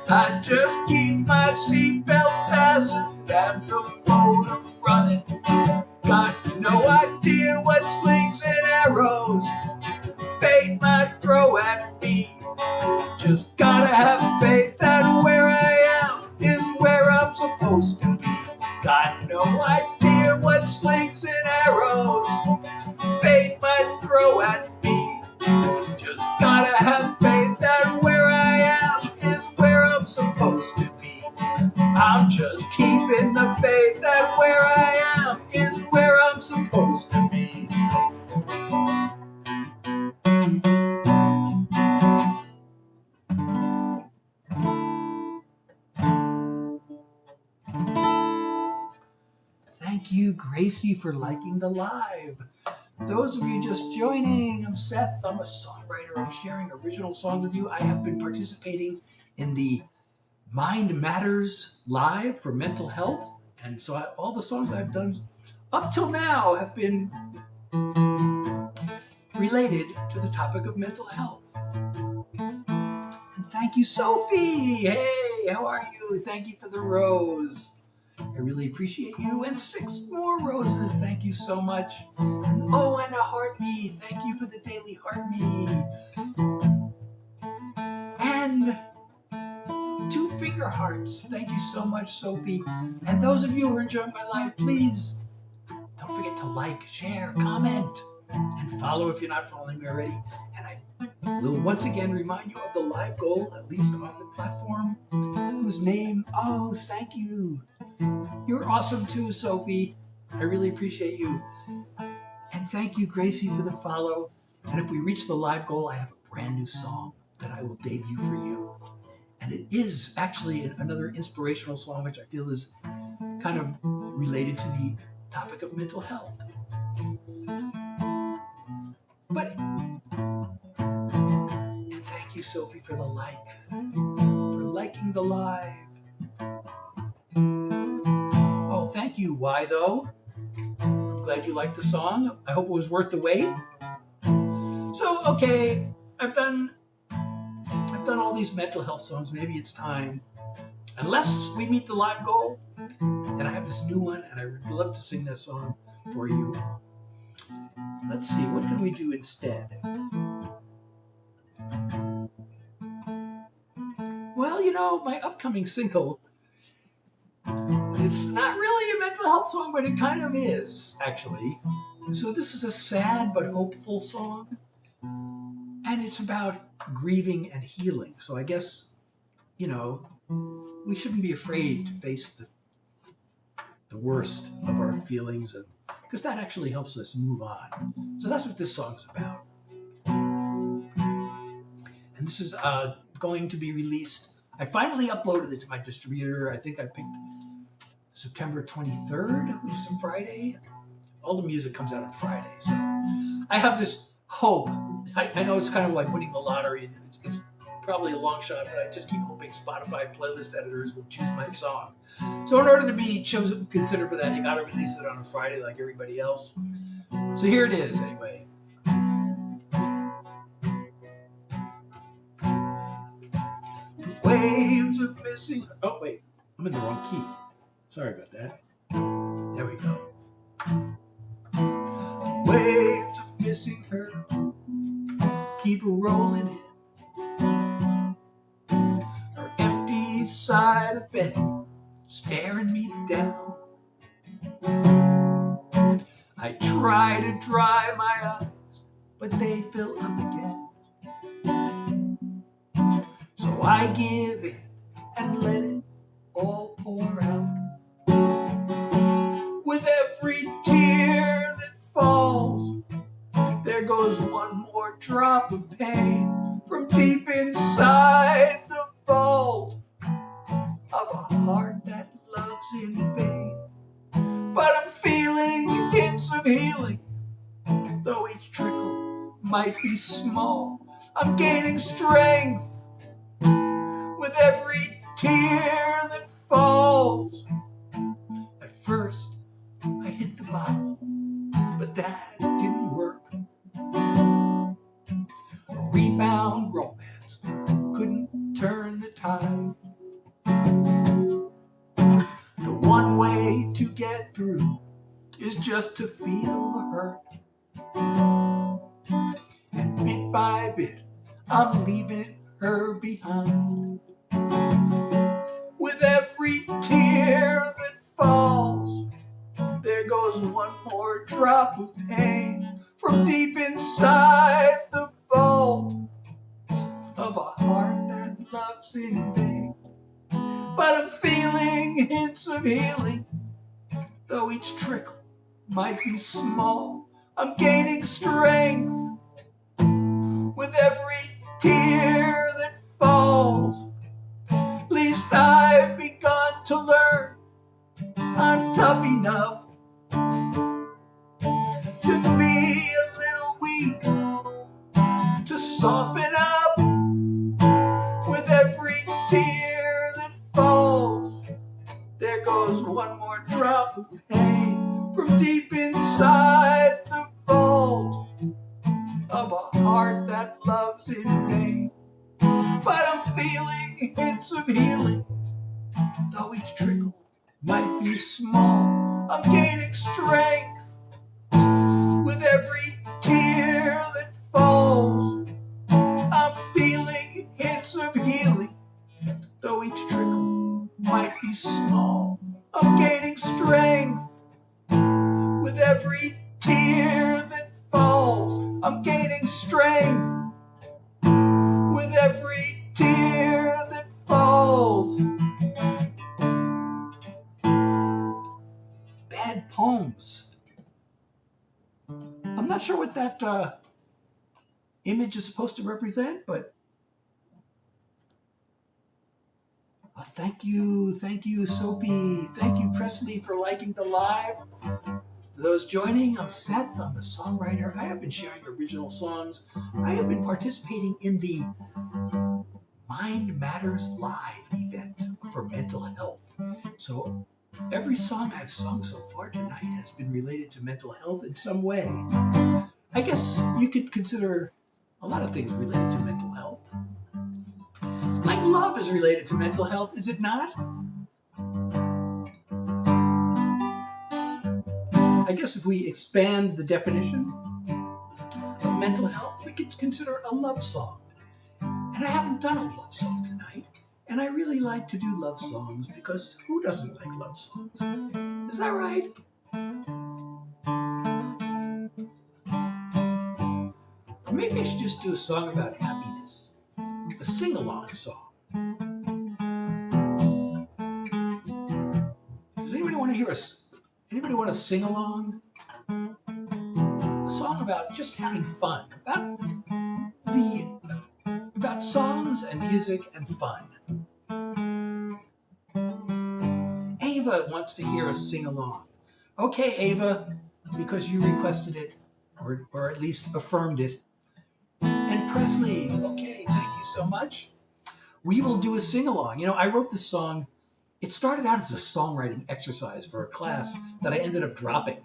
I just keep my seatbelt fastened and the motor running. Got no idea what slings and arrows fate might throw at me. Just gotta have faith that where I am is where I'm supposed to be. Got no idea what slings and arrows fate might throw at me. Just gotta have faith that where I am is where I'm supposed to be. I'm just keeping the faith that where I am is where I'm supposed to be. Thank you, Gracie, for liking the live. Those of you just joining, I'm Seth. I'm a songwriter. I'm sharing original songs with you. I have been participating in the Mind Matters Live for mental health. And so all the songs I've done up till now have been related to the topic of mental health. And thank you, Sophie. Hey, how are you? Thank you for the rose. I really appreciate you. And 6 more roses. Thank you so much. And and a heart me. Thank you for the daily heart me. And 2 finger hearts. Thank you so much, Sophie. And those of you who are enjoying my live, please don't forget to like, share, comment, and follow if you're not following me already. And I will once again remind you of the live goal, at least on the platform, whose name, thank you. You're awesome too, Sophie. I really appreciate you. And thank you, Gracie, for the follow. And if we reach the live goal, I have a brand new song that I will debut for you. And it is actually another inspirational song, which I feel is kind of related to the topic of mental health. But, and thank you, Sophie, for the like, for liking the live. Oh, thank you. Why though? I'm glad you liked the song. I hope it was worth the wait. So, okay, I've done all these mental health songs. Maybe it's time, unless we meet the live goal, and I have this new one, and I would love to sing that song for you. Let's see, what can we do instead? Well, you know, my upcoming single, it's not really a mental health song, but it kind of is, actually. So this is a sad but hopeful song, and it's about grieving and healing. So I guess, you know, we shouldn't be afraid to face the worst of our feelings, because that actually helps us move on. So that's what this song's about. And this is going to be released. I finally uploaded it to my distributor. I think I picked September 23rd, which is a Friday. All the music comes out on Friday. So I have this hope. I know it's kind of like winning the lottery, and it's probably a long shot, but I just keep hoping Spotify playlist editors will choose my song. So in order to be considered for that, you got to release it on a Friday like everybody else. So here it is, anyway. Waves of missing. Oh wait, I'm in the wrong key. Sorry about that. There we go. Waves of missing her keep rolling in. Her empty side of bed staring me down. I try to dry my eyes, but they fill up again. So I give in and let it all pour out. With every tear that falls, there goes one more drop of pain from deep inside the vault of a heart that loves in vain. But I'm feeling hints of healing, though each trickle might be small. I'm gaining strength with every tear that falls. At first, I hit the bottle, but that didn't work. A rebound romance couldn't turn the tide. The one way to get through is just to feel the hurt. And bit by bit, I'm leaving her behind. With every tear that falls, there goes one more drop of pain from deep inside the vault of a heart that loves in vain. But I'm feeling hints of healing, though each trickle might be small. I'm gaining strength with every tear that falls. At least I've begun to learn I'm tough enough to be a little weak, to soften up with every tear that falls. There goes one more drop of pain from deep inside the vault of a heart that loves in vain. But I'm feeling hints of healing, though each trickle might be small. I'm gaining strength with every tear that falls. I'm feeling hints of healing, though each trickle might be small. I'm gaining strength with every tear that falls. I'm gaining strength with every tear that falls. Bad poems. I'm not sure what that image is supposed to represent, but Thank you, Sophie. Thank you, Presley, for liking the live. For those joining, I'm Seth. I'm a songwriter. I have been sharing original songs. I have been participating in the Mind Matters Live event for mental health. So every song I've sung so far tonight has been related to mental health in some way. I guess you could consider a lot of things related to mental health. Like love is related to mental health, is it not? I guess if we expand the definition of mental health, we could consider a love song. And I haven't done a love song tonight. And I really like to do love songs because who doesn't like love songs? Is that right? Or maybe I should just do a song about happiness. A sing-along song. Does anybody want to hear anybody want to sing along? A song about just having fun, about songs and music and fun. Ava wants to hear us sing along. Okay, Ava, because you requested it, or at least affirmed it. And Presley, okay, thank you so much. We will do a sing-along. You know, I wrote this song. It started out as a songwriting exercise for a class that I ended up dropping.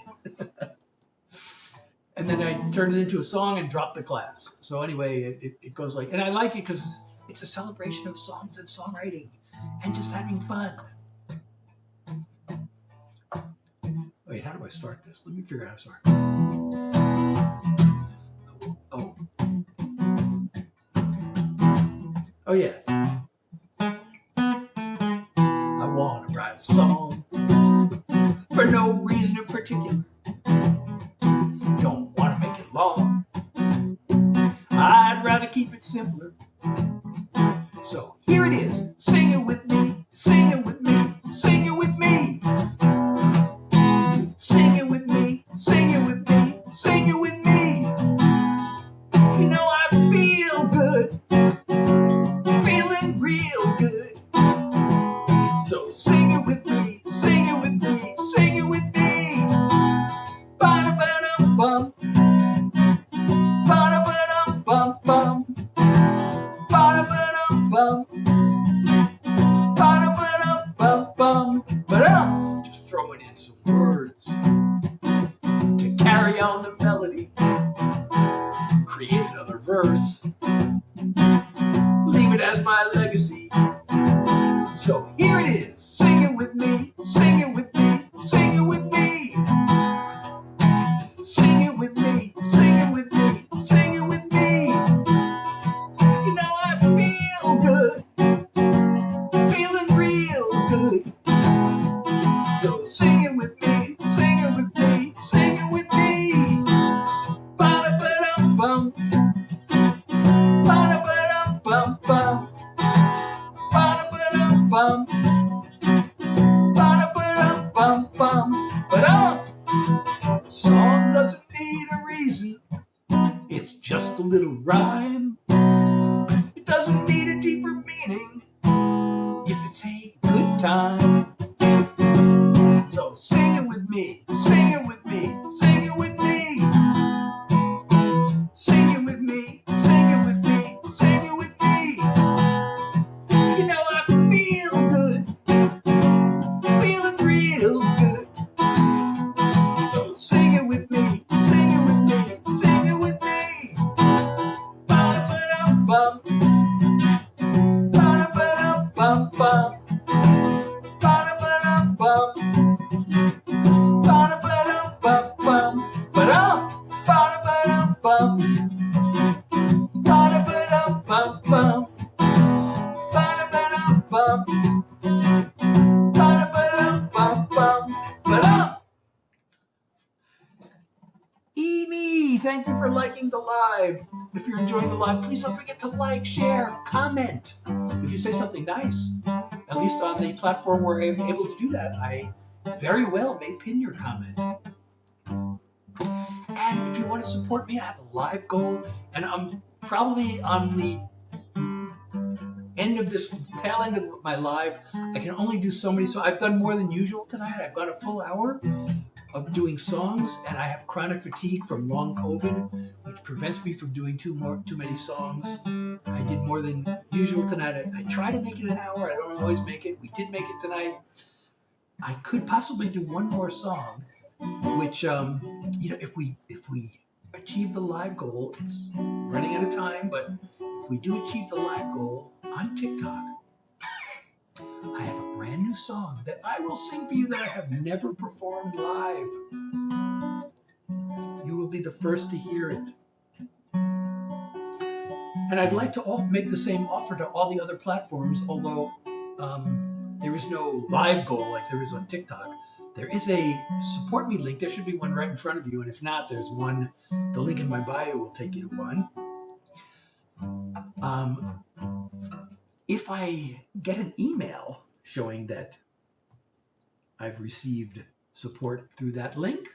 And then I turned it into a song and dropped the class. So anyway, it goes like, and I like it because it's a celebration of songs and songwriting and just having fun. Wait, how do I start this? Let me figure out how to start. Oh yeah. I want to write a song for no reason in particular. Don't want to make it long. I'd rather keep it simpler. So here it is. Sing it with me. Sing it with me. Sing it with me. Sing it with me. Sing it with me. Sing it with me. You know I feel good. Feeling real good. So sing it with me. Sing it with me. Sing it with me. Ba-da-ba-dum-bum. Ba-da-ba-dum-bum-bum. Ba-da-ba-dum-bum. Ba-da-ba-dum-bum-bum. Ba-dum. Just throwing in some words to carry on the melody. Create another verse. Leave it as my legacy. So here it is. Sing it with me. Sing it with me. Sing it with me. Sing it with me. Sing it with me. Sing it with me. You know I feel good. Feeling real good. So sing it with me. Sing it with me. Sing it with me. Ba-da-ba-dum-bum. Ba-da-ba-dum-bum-bum. Ba-da-ba-dum-bum. Ba-da-ba-dum-bum-bum. Ba-dum. Song doesn't need a reason. It's just a little rhyme. It doesn't need a deeper meaning if it's a good time. So sing it with me. Sing it with me. Sing it with me. Sing it with me. Sing it with me. Sing it with me. You know I feel good. Feeling real good. So sing it with me. Sing it with me. Sing it with me. Ba-da-ba-dum-bum. Ba-da-ba-dum-bum-bum. Ba-da-ba-dum-bum. Ba-da-ba-dum-bum-bum. Ba-dum. Ba-da-ba-dum-bum. Ba-da-ba-dum-bum-bum. Ba-da-ba-dum-bum. Ba-da-ba-dum-bum-bum. Ba-dum. Amy, thank you for liking the live. If you're enjoying the live, please don't forget to like, share, comment. If you say something nice, at least on the platform where I'm able to do that, I very well may pin your comment. And if you want to support me, I have a live goal, and I'm probably on the end of this tail end of my live, I can only do so many. So I've done more than usual tonight. I've got a full hour of doing songs, and I have chronic fatigue from long COVID, which prevents me from doing too many songs. I did more than usual tonight. I try to make it an hour. I don't always make it. We did make it tonight. I could possibly do one more song, which if we achieve the live goal, it's running out of time, but if we do achieve the live goal on TikTok, I have a brand new song that I will sing for you that I have never performed live. You will be the first to hear it. And I'd like to make the same offer to all the other platforms, although there is no live goal like there is on TikTok. There is a support me link. There should be one right in front of you. And if not, there's one. The link in my bio will take you to one. If I get an email showing that I've received support through that link,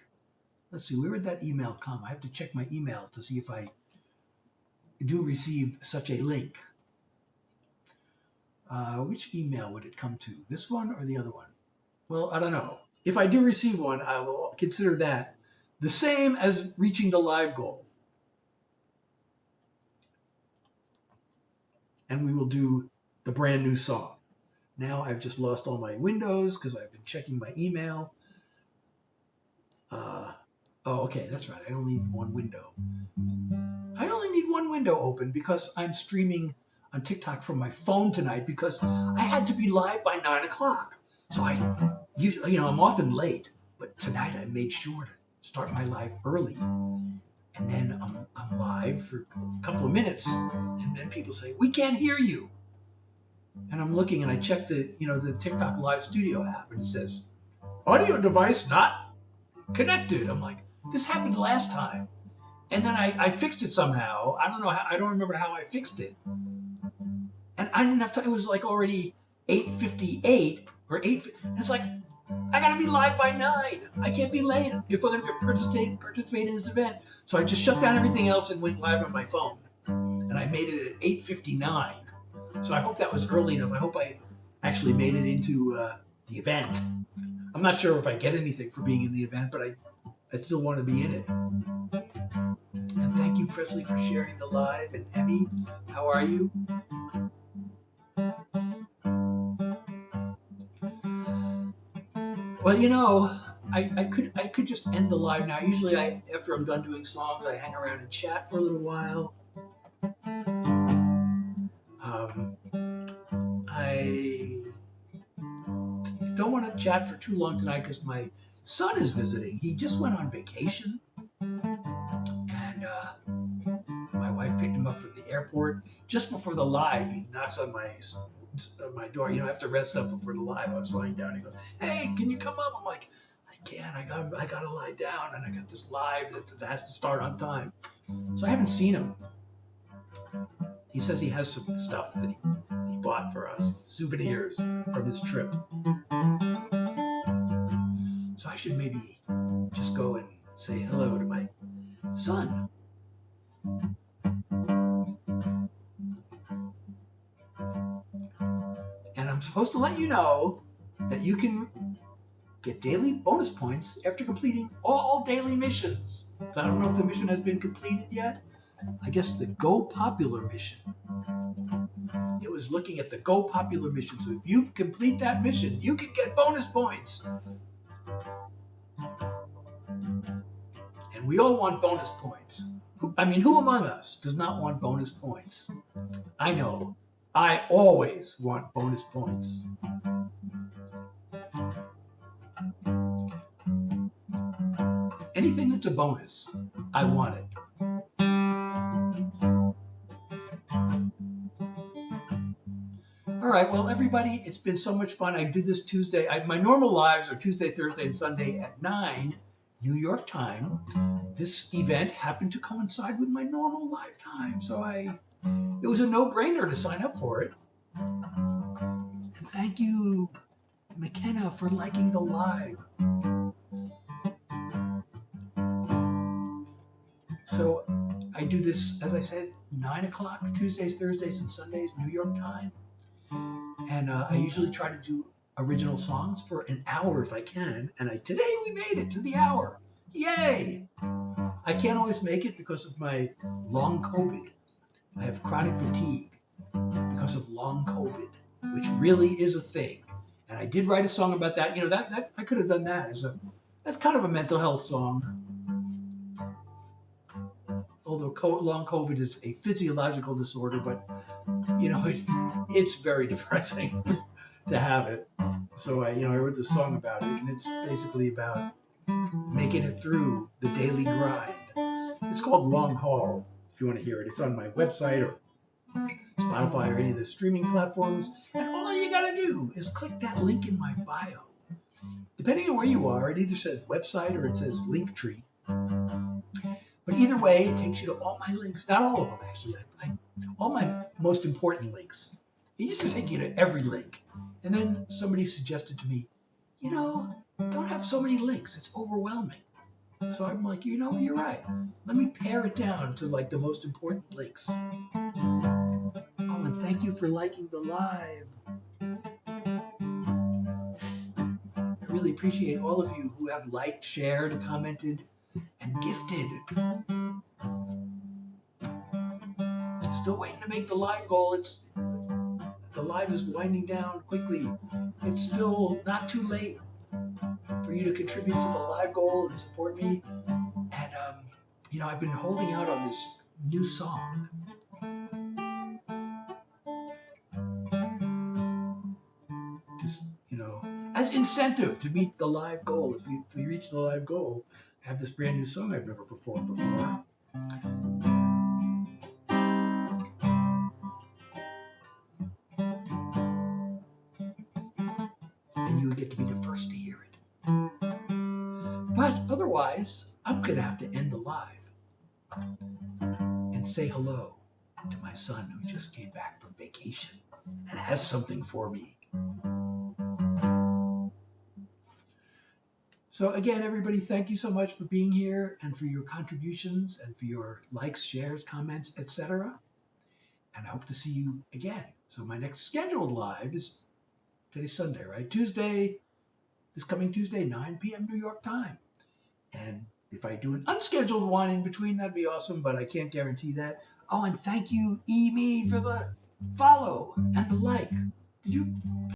let's see, where would that email come? I have to check my email to see if I do receive such a link. Which email would it come to? This one or the other one? Well, I don't know. If I do receive one, I will consider that the same as reaching the live goal. And we will do the brand new song. Now I've just lost all my windows because I've been checking my email. Okay, that's right. I only need one window. I only need one window open because I'm streaming on TikTok from my phone tonight because I had to be live by 9 o'clock. So I'm often late, but tonight I made sure to start my live early. And then I'm live for a couple of minutes, and then people say, "We can't hear you." And I'm looking, and I check the TikTok live studio app, and it says, "Audio device not connected." I'm like, this happened last time. And then I fixed it somehow. I don't know how. I don't remember how I fixed it. And I didn't have time. It was like already 8:58 or 8. It's like, I gotta be live by 9. I can't be late if I'm gonna participate in this event. So I just shut down everything else and went live on my phone. And I made it at 8:59. So I hope that was early enough. I hope I actually made it into the event. I'm not sure if I get anything for being in the event, but I still want to be in it. And thank you, Presley, for sharing the live. And Emmy, how are you? Well, I could just end the live now. Usually, after I'm done doing songs, I hang around and chat for a little while. I don't want to chat for too long tonight because my son is visiting. He just went on vacation, and my wife picked him up from the airport just before the live. He knocks on my door. I have to rest up before the live. I was lying down. He goes, "Hey, can you come up?" I'm like, "I can't. I gotta lie down, and I got this live that has to start on time." So I haven't seen him. He says he has some stuff that he bought for us, souvenirs from his trip. So I should maybe just go and say hello to my son. And I'm supposed to let you know that you can get daily bonus points after completing all daily missions. So I don't know if the mission has been completed yet. I guess the Go Popular mission. It was looking at the Go Popular mission. So if you complete that mission, you can get bonus points. And we all want bonus points. Who among us does not want bonus points? I know. I always want bonus points. Anything that's a bonus, I want it. All right, well, everybody, it's been so much fun. I do this Tuesday. My normal lives are Tuesday, Thursday, and Sunday at 9 New York time. This event happened to coincide with my normal live time, so it was a no-brainer to sign up for it. And thank you, McKenna, for liking the live. So I do this, as I said, 9 o'clock, Tuesdays, Thursdays, and Sundays, New York time. And I usually try to do original songs for an hour if I can. And today we made it to the hour. Yay! I can't always make it because of my long COVID. I have chronic fatigue because of long COVID, which really is a thing. And I did write a song about that. You know, that I could have done that that's kind of a mental health song. Although long COVID is a physiological disorder, but you know, it's very depressing to have it. So I wrote this song about it, and it's basically about making it through the daily grind. It's called Long Haul. If you want to hear it, it's on my website or Spotify or any of the streaming platforms. And all you gotta do is click that link in my bio. Depending on where you are, it either says website or it says Linktree. But either way, it takes you to all my links. Not all of them, actually. All my most important links. It used to take you to every link. And then somebody suggested to me, don't have so many links. It's overwhelming. So I'm like, you're right. Let me pare it down to like the most important links. Oh, and thank you for liking the live. I really appreciate all of you who have liked, shared, commented, and gifted. Still waiting to make the live goal. The live is winding down quickly. It's still not too late for you to contribute to the live goal and support me. And I've been holding out on this new song. Just as incentive to meet the live goal. If we reach the live goal, I have this brand new song I've never performed before. And you would get to be the first to hear it. But otherwise, I'm going to have to end the live and say hello to my son who just came back from vacation and has something for me. So again, everybody, thank you so much for being here and for your contributions and for your likes, shares, comments, etc. And I hope to see you again. So my next scheduled live is today's Sunday, right? This coming Tuesday, 9 p.m. New York time. And if I do an unscheduled one in between, that'd be awesome, but I can't guarantee that. Oh, and thank you, E.Me, for the follow and the like. Did you